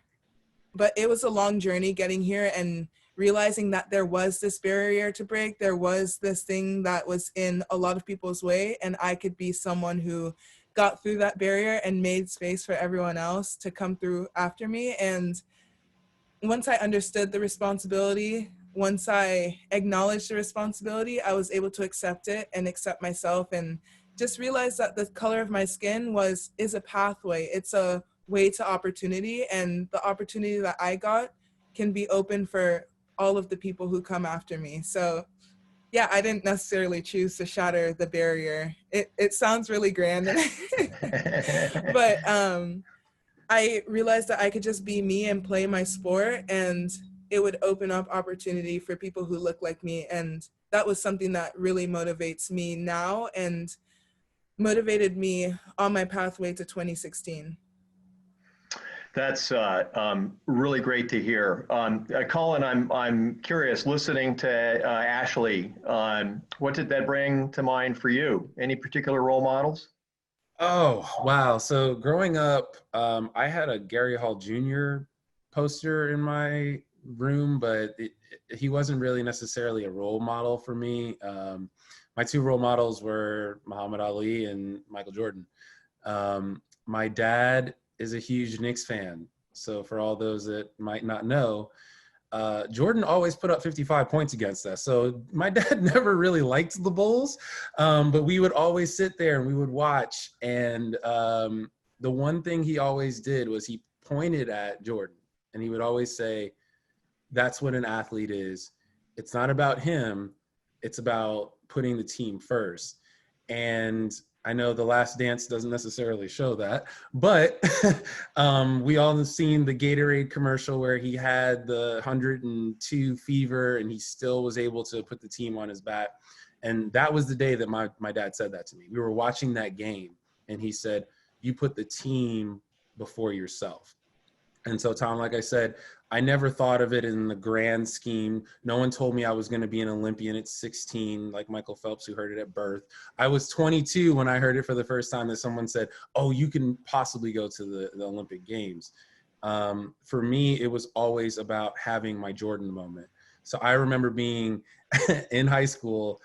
But it was a long journey getting here and realizing that there was this barrier to break. There was this thing that was in a lot of people's way, and I could be someone who got through that barrier and made space for everyone else to come through after me. And once I understood the responsibility, once I acknowledged the responsibility, I was able to accept it and accept myself, and just realize that the color of my skin is a pathway. It's a way to opportunity, and the opportunity that I got can be open for all of the people who come after me. So yeah, I didn't necessarily choose to shatter the barrier. It sounds really grand, but I realized that I could just be me and play my sport, and it would open up opportunity for people who look like me. And that was something that really motivates me now and motivated me on my pathway to 2016. That's really great to hear. Colin, I'm curious, listening to Ashley, what did that bring to mind for you? Any particular role models? Oh, wow. So growing up, I had a Gary Hall Jr. poster in my room, but he wasn't really necessarily a role model for me. My 2 role models were Muhammad Ali and Michael Jordan. My dad is a huge Knicks fan. So for all those that might not know, Jordan always put up 55 points against us. So my dad never really liked the Bulls, but we would always sit there and we would watch. And the one thing he always did was he pointed at Jordan, and he would always say, that's what an athlete is. It's not about him. it's about putting the team first. And I know The Last Dance doesn't necessarily show that, but we all have seen the Gatorade commercial where he had the 102 fever and he still was able to put the team on his back. And that was the day that my dad said that to me. We were watching that game and he said, you put the team before yourself. And so, Tom, like I said, I never thought of it in the grand scheme. No one told me I was going to be an Olympian at 16, like Michael Phelps, who heard it at birth. I was 22 when I heard it for the first time that someone said, oh, you can possibly go to the Olympic Games. For me, it was always about having my Jordan moment. So I remember being in high school,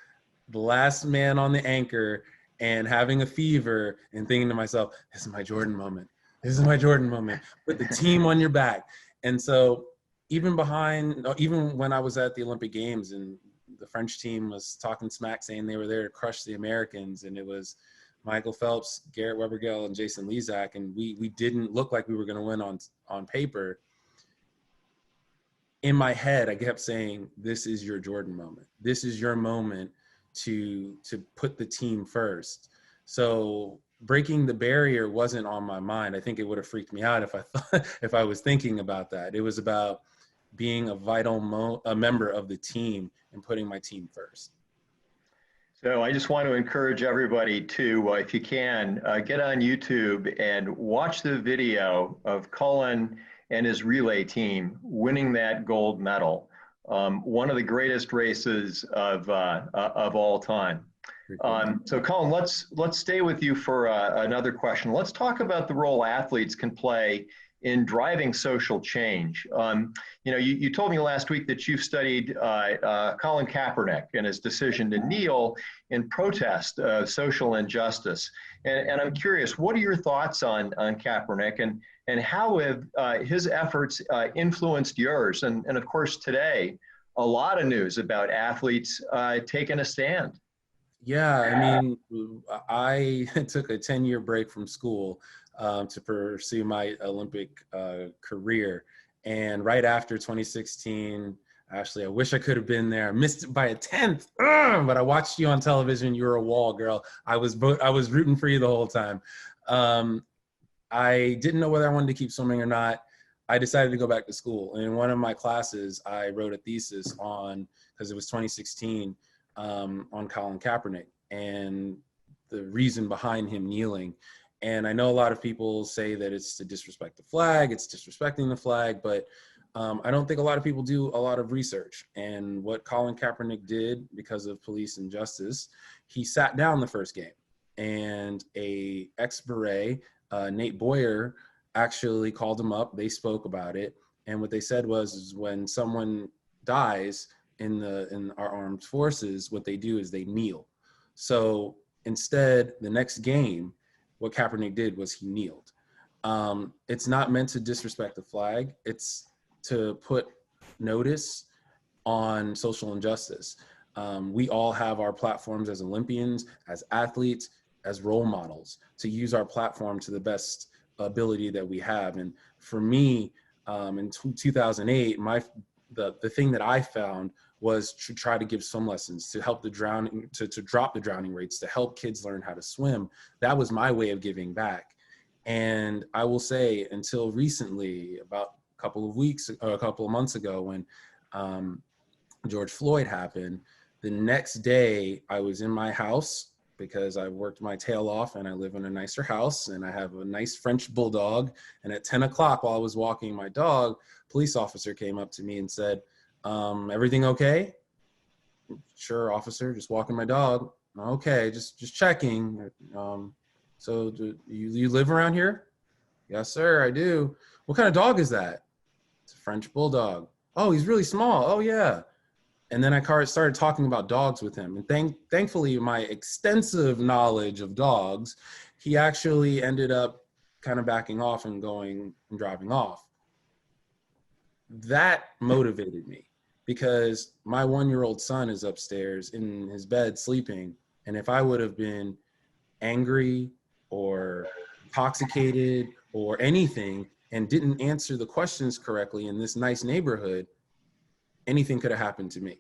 the last man on the anchor and having a fever and thinking to myself, this is my Jordan moment. This is my Jordan moment. Put the team on your back. And so even when I was at the Olympic Games and the French team was talking smack saying they were there to crush the Americans, and it was Michael Phelps, Garrett Webergel, and Jason Lezak, and we didn't look like we were going to win on paper. In my head, I kept saying, this is your Jordan moment. This is your moment to put the team first. So breaking the barrier wasn't on my mind. I think it would have freaked me out if I was thinking about that. It was about being a vital member of the team and putting my team first. So I just want to encourage everybody to, if you can, get on YouTube and watch the video of Cullen and his relay team winning that gold medal. One of the greatest races of all time. So Cullen, let's stay with you for another question. Let's talk about the role athletes can play in driving social change. You told me last week that you've studied Colin Kaepernick and his decision to kneel in protest of social injustice. And I'm curious, what are your thoughts on Kaepernick and how have his efforts influenced yours? And of course, today, a lot of news about athletes taking a stand. Yeah, I mean, I took a 10-year break from school to pursue my Olympic career. And right after 2016, Ashley, I wish I could have been there. I missed it by a 10th, but I watched you on television. You were a wall girl. I was rooting for you the whole time. I didn't know whether I wanted to keep swimming or not. I decided to go back to school. And in one of my classes, I wrote a thesis on, because it was 2016, on Colin Kaepernick and the reason behind him kneeling. And I know a lot of people say that it's to disrespect the flag, it's disrespecting the flag, but I don't think a lot of people do a lot of research. And what Colin Kaepernick did because of police injustice, he sat down the first game, and a ex-Beret, Nate Boyer, actually called him up. They spoke about it. And what they said was when someone dies in our armed forces, what they do is they kneel. So instead, the next game, what Kaepernick did was he kneeled. It's not meant to disrespect the flag. It's to put notice on social injustice. We all have our platforms as Olympians, as athletes, as role models, to use our platform to the best ability that we have. And for me, in 2008, the thing that I found was to try to give swim lessons, to help the drowning, to drop the drowning rates, to help kids learn how to swim. That was my way of giving back. And I will say, until recently, about a couple of months ago, when George Floyd happened, the next day I was in my house because I worked my tail off and I live in a nicer house and I have a nice French bulldog. And at 10 o'clock while I was walking my dog, a police officer came up to me and said, everything okay? Sure, officer, just walking my dog. Okay, just checking. So do you live around here? Yes, sir, I do. What kind of dog is that? It's a French bulldog. Oh, he's really small. Oh, yeah. And then I started talking about dogs with him. And thankfully, my extensive knowledge of dogs, he actually ended up kind of backing off and going and driving off. That motivated me because my 1-year-old son is upstairs in his bed sleeping. And if I would have been angry or intoxicated or anything and didn't answer the questions correctly in this nice neighborhood, anything could have happened to me.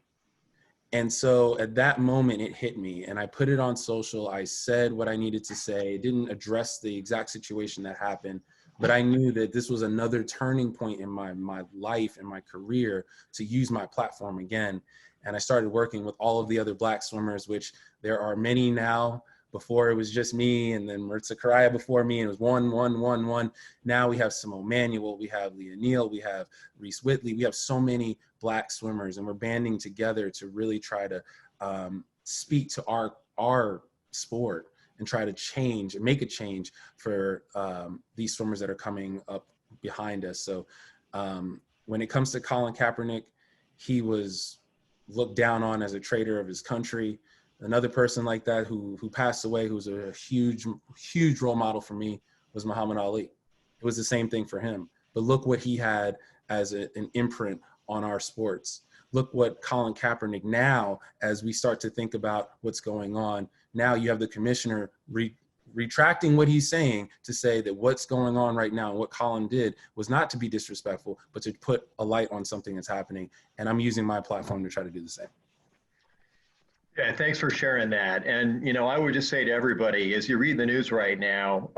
And so at that moment, it hit me, and I put it on social. I said what I needed to say. It didn't address the exact situation that happened, but I knew that this was another turning point in my life and my career to use my platform again. And I started working with all of the other Black swimmers, which there are many now. Before it was just me, and then Maritza Karaya before me, and it was one. Now we have Simone Manuel, we have Leah Neal, we have Reese Whitley. We have so many Black swimmers, and we're banding together to really try to speak to our sport and try to change and make a change for these swimmers that are coming up behind us. So when it comes to Colin Kaepernick, he was looked down on as a traitor of his country. Another person like that who passed away, who was a huge role model for me, was Muhammad Ali. It was the same thing for him. But look what he had as an imprint on our sports. Look what Colin Kaepernick now, as we start to think about what's going on, now you have the commissioner retracting what he's saying to say that what's going on right now and what Colin did was not to be disrespectful, but to put a light on something that's happening. And I'm using my platform to try to do the same. Yeah, thanks for sharing that. And, I would just say to everybody, as you read the news right now,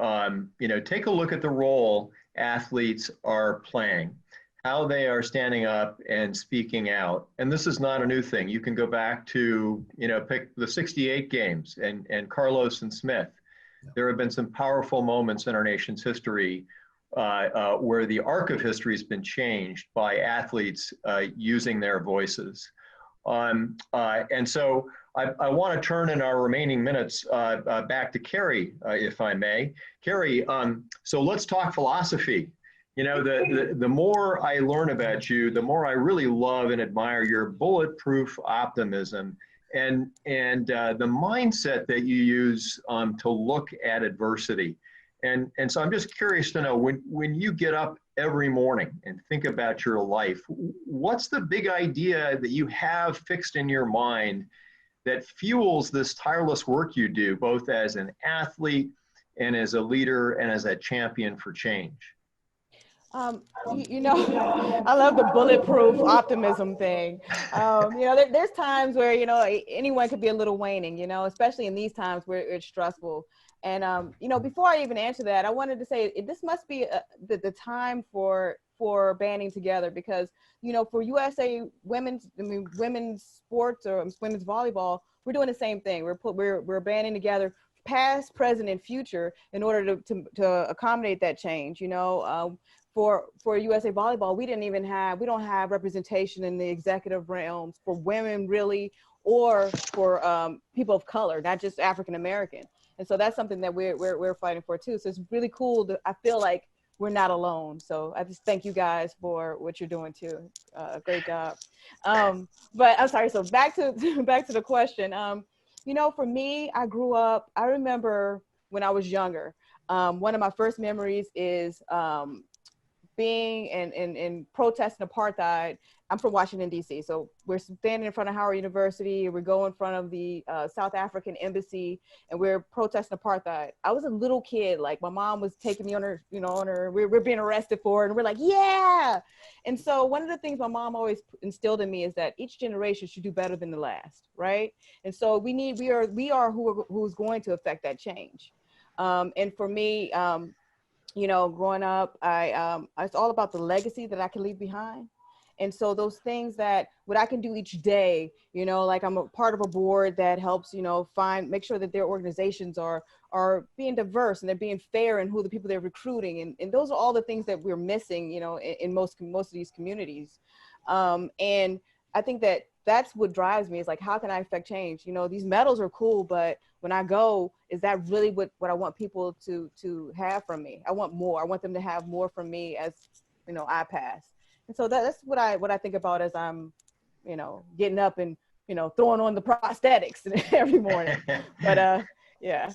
take a look at the role athletes are playing, how they are standing up and speaking out. And this is not a new thing. You can go back to, pick the 68 games and Carlos and Smith. There have been some powerful moments in our nation's history where the arc of history has been changed by athletes using their voices. And so I want to turn in our remaining minutes back to Carrie, if I may. Carrie, so let's talk philosophy. The more I learn about you, the more I really love and admire your bulletproof optimism and the mindset that you use to look at adversity. And so I'm just curious to know, when you get up every morning and think about your life, what's the big idea that you have fixed in your mind that fuels this tireless work you do, both as an athlete and as a leader and as a champion for change? I love the bulletproof optimism thing. There's times where, anyone could be a little waning, especially in these times where it's stressful. And, before I even answer that, I wanted to say this must be the time for banding together, because, for USA women's sports or women's volleyball, we're doing the same thing. We're banding together, past, present, and future, in order to accommodate that change. For USA volleyball, we don't have representation in the executive realms for women, really, or for people of color, not just African American. And so that's something that we're fighting for too. So it's really cool. I feel like we're not alone. So I just thank you guys for what you're doing too. Great job. But I'm sorry. So back to the question. For me, I remember when I was younger, one of my first memories is being and protesting apartheid. I'm from Washington, D.C. So we're standing in front of Howard University. We go in front of the South African embassy, and we're protesting apartheid. I was a little kid. Like, my mom was taking me on her, we're being arrested for it. And we're like, yeah. And so one of the things my mom always instilled in me is that each generation should do better than the last, right? And so we are who's going to affect that change. And for me, growing up, it's all about the legacy that I can leave behind. And so those things that what I can do each day, like I'm a part of a board that helps, make sure that their organizations are being diverse and they're being fair in who the people they're recruiting. And those are all the things that we're missing, in most of these communities. And I think that's what drives me, is like, how can I affect change? These medals are cool, but when I go, is that really what I want people to have from me? I want more. I want them to have more from me as, I pass. And so that's what I think about as I'm, getting up and, throwing on the prosthetics every morning. But yeah.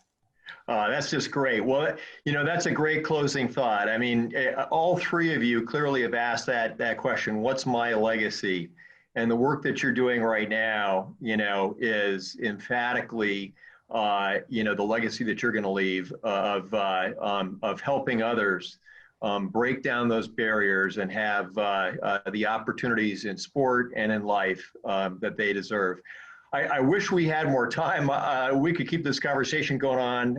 That's just great. Well, that's a great closing thought. I mean, all three of you clearly have asked that question, what's my legacy? And the work that you're doing right now, is emphatically, the legacy that you're going to leave of helping others break down those barriers and have the opportunities in sport and in life that they deserve. I wish we had more time. We could keep this conversation going on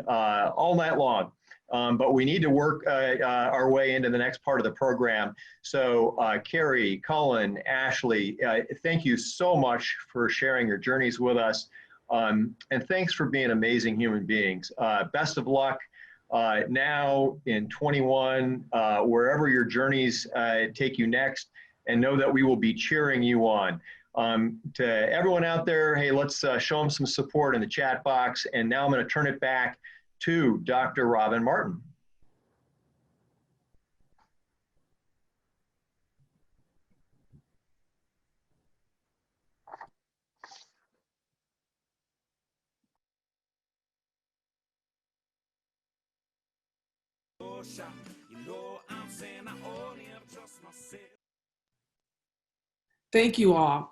all night long, but we need to work our way into the next part of the program. So Carrie, Cullen, Ashley, thank you so much for sharing your journeys with us. And thanks for being amazing human beings. Best of luck now in 21, wherever your journeys take you next, and know that we will be cheering you on. To everyone out there, hey, let's show them some support in the chat box. And now I'm going to turn it back to Dr. Robin Martin. Thank you all.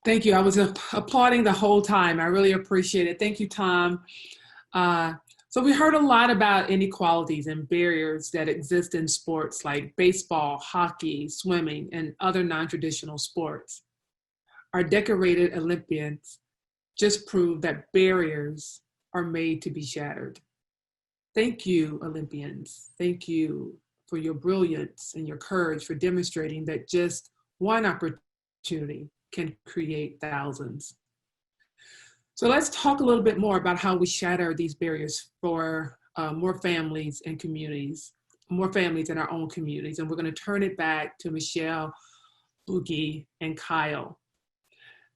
Thank you. I was applauding the whole time. I really appreciate it. Thank you, Tom. So we heard a lot about inequalities and barriers that exist in sports like baseball, hockey, swimming, and other non-traditional sports. Our decorated Olympians just proved that barriers are made to be shattered. Thank you, Olympians. Thank you for your brilliance and your courage for demonstrating that just one opportunity can create thousands. So let's talk a little bit more about how we shatter these barriers for more families and communities, more families in our own communities. And we're going to turn it back to Michelle, Buki, and Kyle.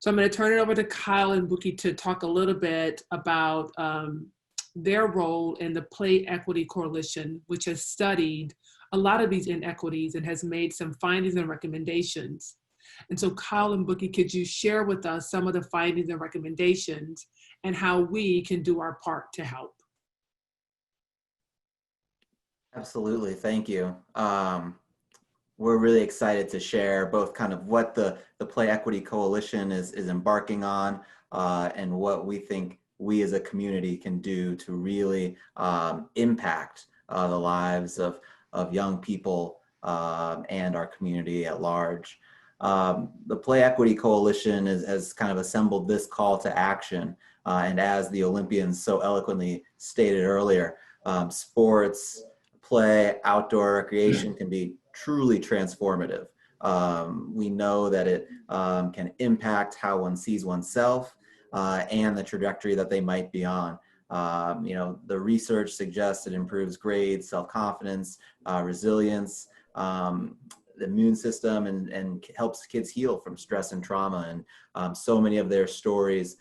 So I'm going to turn it over to Kyle and Buki to talk a little bit about their role in the Play Equity Coalition, which has studied a lot of these inequities and has made some findings and recommendations. And so Kyle and Buki, could you share with us some of the findings and recommendations and how we can do our part to help? Absolutely, thank you. We're really excited to share both kind of what the Play Equity Coalition is embarking on and what we think we as a community can do to really impact the lives of young people and our community at large. The Play Equity Coalition has kind of assembled this call to action. And as the Olympians so eloquently stated earlier, sports, play, outdoor recreation can be truly transformative. We know that it can impact how one sees oneself and the trajectory that they might be on. You know, the research suggests it improves grades, self-confidence, resilience, the immune system, and helps kids heal from stress and trauma. And so many of their stories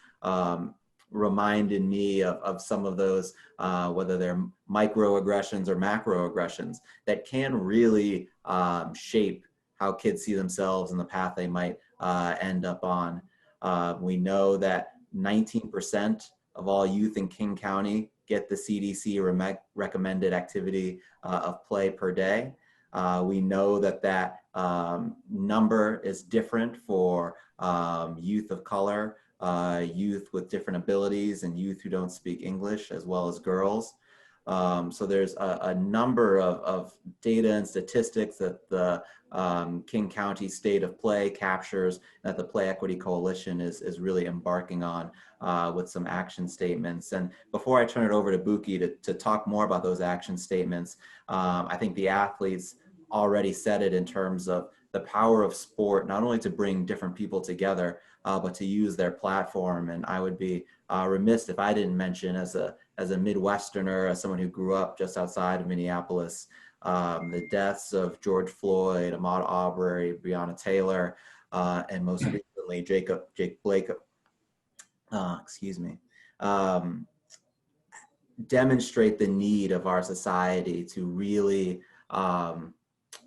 reminded me of some of those, whether they're microaggressions or macroaggressions, that can really shape how kids see themselves and the path they might end up on. We know that 19% of all youth in King County get the CDC recommended activity of play per day. We know that number is different for youth of color, youth with different abilities, and youth who don't speak English, as well as girls. So there's a number of data and statistics that the King County State of Play captures, that the Play Equity Coalition is really embarking on with some action statements. And before I turn it over to Buki to talk more about those action statements, I think the athletes already said it in terms of the power of sport, not only to bring different people together, but to use their platform. And I would be remiss if I didn't mention, as a Midwesterner, as someone who grew up just outside of Minneapolis, the deaths of George Floyd, Ahmaud Arbery, Breonna Taylor, and most recently Jake Blake, demonstrate the need of our society to really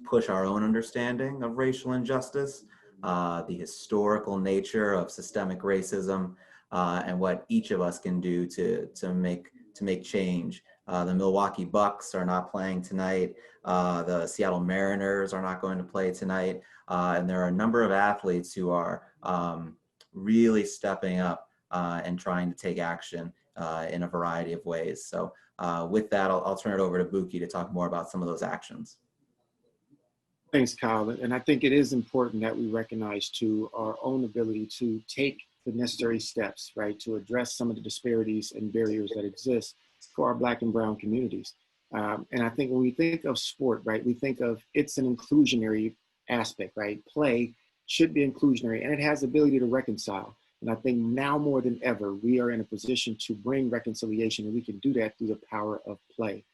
push our own understanding of racial injustice, the historical nature of systemic racism, and what each of us can do to make change. The Milwaukee Bucks are not playing tonight. The Seattle Mariners are not going to play tonight. And there are a number of athletes who are really stepping up and trying to take action in a variety of ways. So with that, I'll turn it over to Buki to talk more about some of those actions. Thanks, Kyle. And I think it is important that we recognize too our own ability to take the necessary steps, right, to address some of the disparities and barriers that exist for our Black and brown communities. And I think when we think of sport, right, we think of it's an inclusionary aspect, right? Play should be inclusionary, and it has the ability to reconcile. And I think now more than ever, we are in a position to bring reconciliation, and we can do that through the power of play.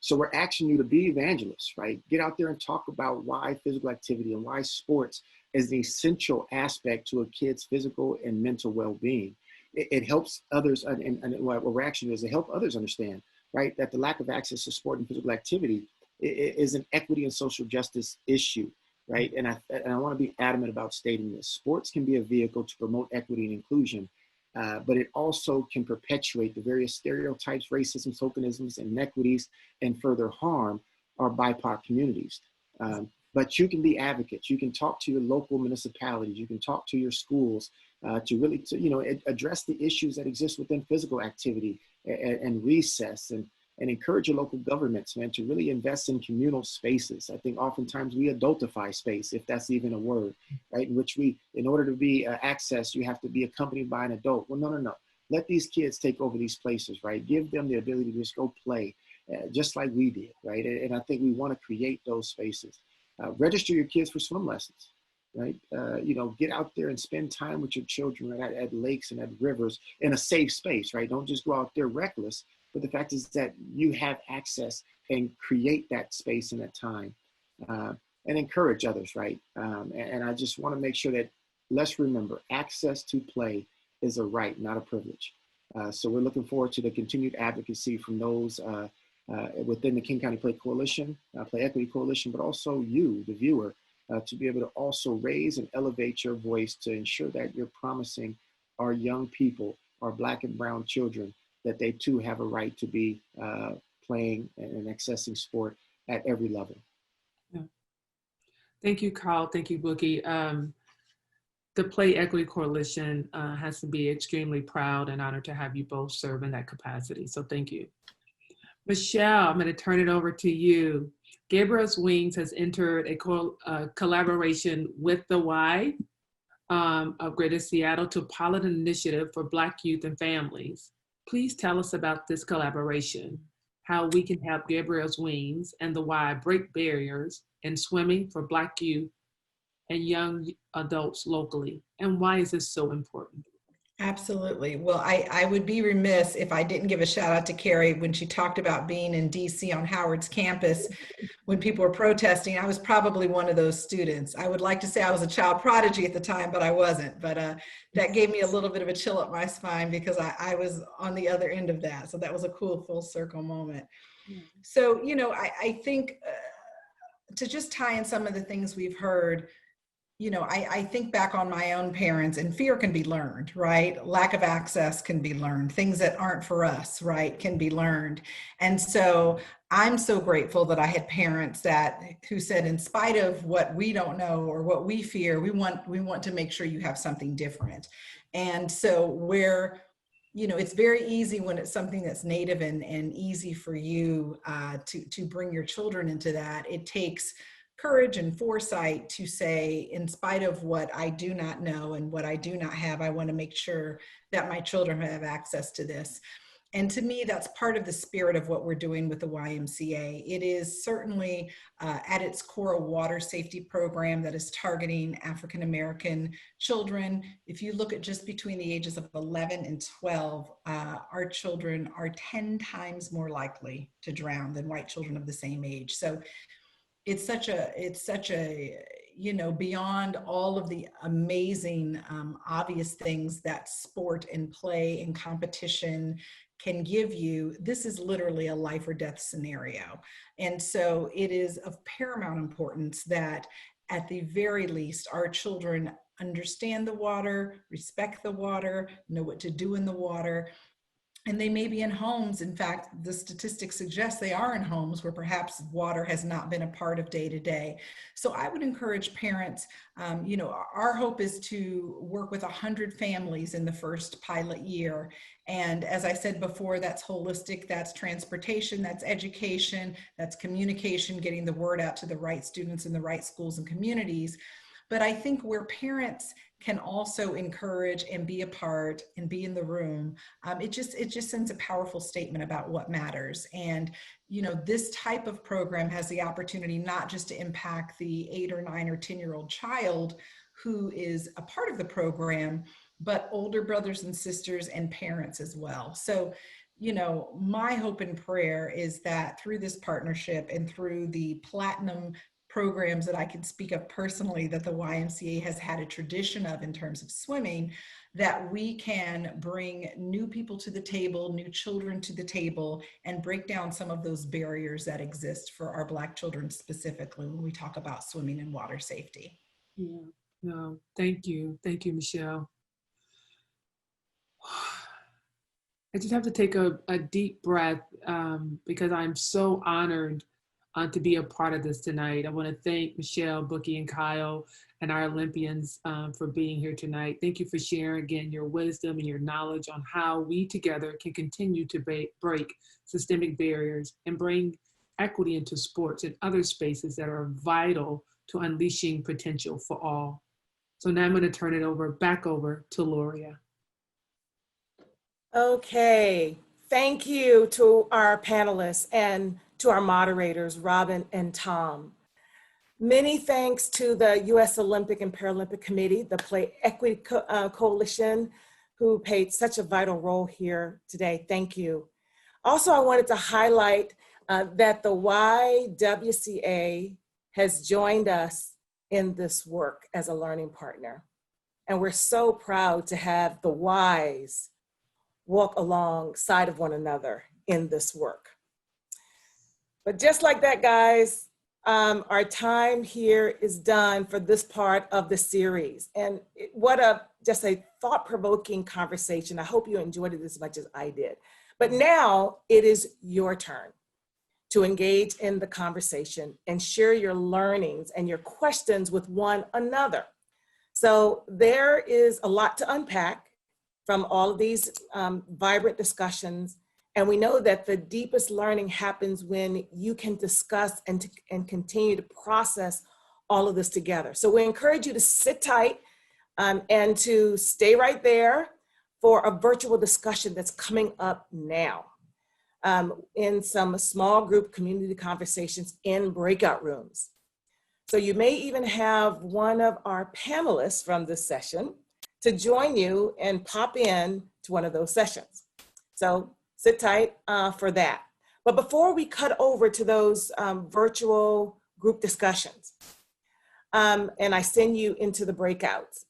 So we're asking you to be evangelists, right? Get out there and talk about why physical activity and why sports is an essential aspect to a kid's physical and mental well-being. It helps others, and what we're asking is to help others understand, right, that the lack of access to sport and physical activity is an equity and social justice issue, right? And I want to be adamant about stating this. Sports can be a vehicle to promote equity and inclusion, but it also can perpetuate the various stereotypes, racism, tokenisms, and inequities, and further harm our BIPOC communities. But you can be advocates. You can talk to your local municipalities. You can talk to your schools to really, address the issues that exist within physical activity and recess, and encourage your local governments, man, to really invest in communal spaces. I think oftentimes we adultify space, if that's even a word, right? In which in order to be accessed, you have to be accompanied by an adult. Well, no. Let these kids take over these places, right? Give them the ability to just go play, just like we did, right? And I think we want to create those spaces. Register your kids for swim lessons, right? Get out there and spend time with your children, right, at lakes and at rivers in a safe space, right? Don't just go out there reckless. But the fact is that you have access and create that space and that time, and encourage others, right? And I just want to make sure that, let's remember, access to play is a right, not a privilege. So we're looking forward to the continued advocacy from those within the King County Play Coalition, Play Equity Coalition, but also you, the viewer, to be able to also raise and elevate your voice to ensure that you're promising our young people, our Black and brown children, that they too have a right to be playing and accessing sport at every level. Yeah. Thank you, Carl. Thank you, Bookie. The Play Equity Coalition has to be extremely proud and honored to have you both serve in that capacity. So thank you. Michelle, I'm going to turn it over to you. Gabriel's Wings has entered a collaboration with the Y of Greater Seattle to pilot an initiative for Black youth and families. Please tell us about this collaboration, how we can help Gabriel's Wings and the Y break barriers in swimming for Black youth and young adults locally, and why is this so important? Absolutely. Well, I would be remiss if I didn't give a shout out to Carrie when she talked about being in DC on Howard's campus when people were protesting. I was probably one of those students. I would like to say I was a child prodigy at the time, but I wasn't. But that gave me a little bit of a chill up my spine because I was on the other end of that. So that was a cool full circle moment. So, I think to just tie in some of the things we've heard, I think back on my own parents, and fear can be learned, right? Lack of access can be learned. Things that aren't for us, right, can be learned. And so I'm so grateful that I had parents who said, in spite of what we don't know or what we fear, we want to make sure you have something different. And so it's very easy when it's something that's native and easy for you to bring your children into that. It takes courage and foresight to say, in spite of what I do not know and what I do not have, I want to make sure that my children have access to this. And to me, that's part of the spirit of what we're doing with the YMCA. It is certainly at its core a water safety program that is targeting African American children. If you look at just between the ages of 11 and 12, our children are 10 times more likely to drown than white children of the same age. So it's such a beyond all of the amazing obvious things that sport and play and competition can give you, this is literally a life or death scenario. And so it is of paramount importance that at the very least, our children understand the water, respect the water, know what to do in the water. And they may be in homes. In fact, the statistics suggest they are in homes where perhaps water has not been a part of day to day. So I would encourage parents, our hope is to work with 100 families in the first pilot year. And as I said before, that's holistic, that's transportation, that's education, that's communication, getting the word out to the right students in the right schools and communities. But I think where parents can also encourage and be a part and be in the room, it just sends a powerful statement about what matters. And this type of program has the opportunity not just to impact the 8 or 9 or 10-year-old child who is a part of the program, but older brothers and sisters and parents as well. So, my hope and prayer is that through this partnership and through the platinum programs that I can speak of personally that the YMCA has had a tradition of in terms of swimming, that we can bring new people to the table, new children to the table, and break down some of those barriers that exist for our Black children specifically when we talk about swimming and water safety. Yeah, no, thank you. Thank you, Michelle. I just have to take a deep breath because I'm so honored to be a part of this tonight. I want to thank Michelle, Bookie, and Kyle, and our Olympians for being here tonight. Thank you for sharing again your wisdom and your knowledge on how we together can continue to break systemic barriers and bring equity into sports and other spaces that are vital to unleashing potential for all. So now I'm going to turn it back over to Loria. Okay, thank you to our panelists and to our moderators, Robin and Tom. Many thanks to the U.S. Olympic and Paralympic Committee, the Play Equity Coalition, who played such a vital role here today. Thank you. Also, I wanted to highlight that the YWCA has joined us in this work as a learning partner. And we're so proud to have the Ys walk alongside of one another in this work. But just like that, guys, our time here is done for this part of the series. And what just a thought-provoking conversation. I hope you enjoyed it as much as I did. But now it is your turn to engage in the conversation and share your learnings and your questions with one another. So there is a lot to unpack from all of these vibrant discussions. And we know that the deepest learning happens when you can discuss and continue to process all of this together. So we encourage you to sit tight and to stay right there for a virtual discussion that's coming up now in some small group community conversations in breakout rooms. So you may even have one of our panelists from this session to join you and pop in to one of those sessions. So sit tight for that. But before we cut over to those virtual group discussions, and I send you into the breakouts,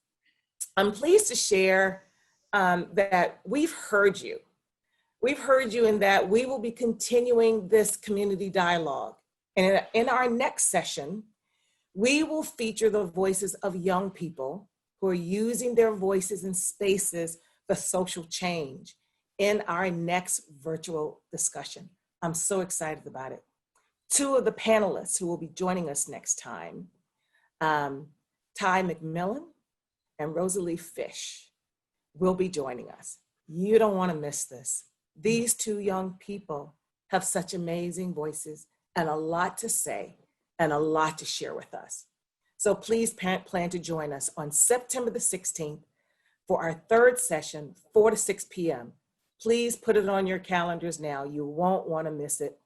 I'm pleased to share that we've heard you. We've heard you in that we will be continuing this community dialogue. And in our next session, we will feature the voices of young people who are using their voices and spaces for social change in our next virtual discussion. I'm so excited about it. Two of the panelists who will be joining us next time, Ty McMillan and Rosalie Fish, will be joining us. You don't want to miss this. These two young people have such amazing voices and a lot to say and a lot to share with us. So please plan to join us on September the 16th for our third session, 4 to 6 p.m. Please put it on your calendars now. You won't want to miss it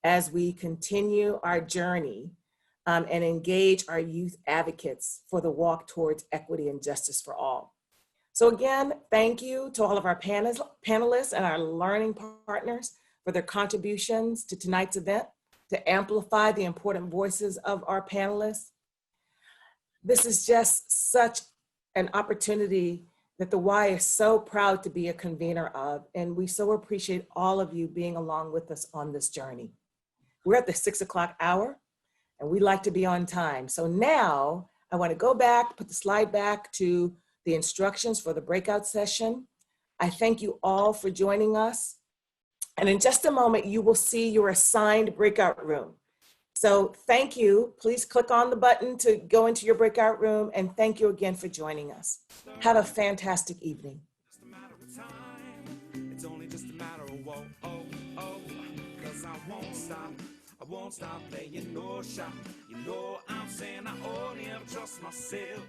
as we continue our journey and engage our youth advocates for the walk towards equity and justice for all. So again, thank you to all of our panelists and our learning partners for their contributions to tonight's event to amplify the important voices of our panelists. This is just such an opportunity that the Y is so proud to be a convener of, and we so appreciate all of you being along with us on this journey. We're at the 6 o'clock hour, and we like to be on time. So now I want to go back, put the slide back to the instructions for the breakout session. I thank you all for joining us. And in just a moment, you will see your assigned breakout room. So thank you. Please click on the button to go into your breakout room. And thank you again for joining us. Have a fantastic evening. It's only just a matter of whoa, oh, oh, 'cause I won't stop playing no shot. You know I'm saying I only ever try. trust myself.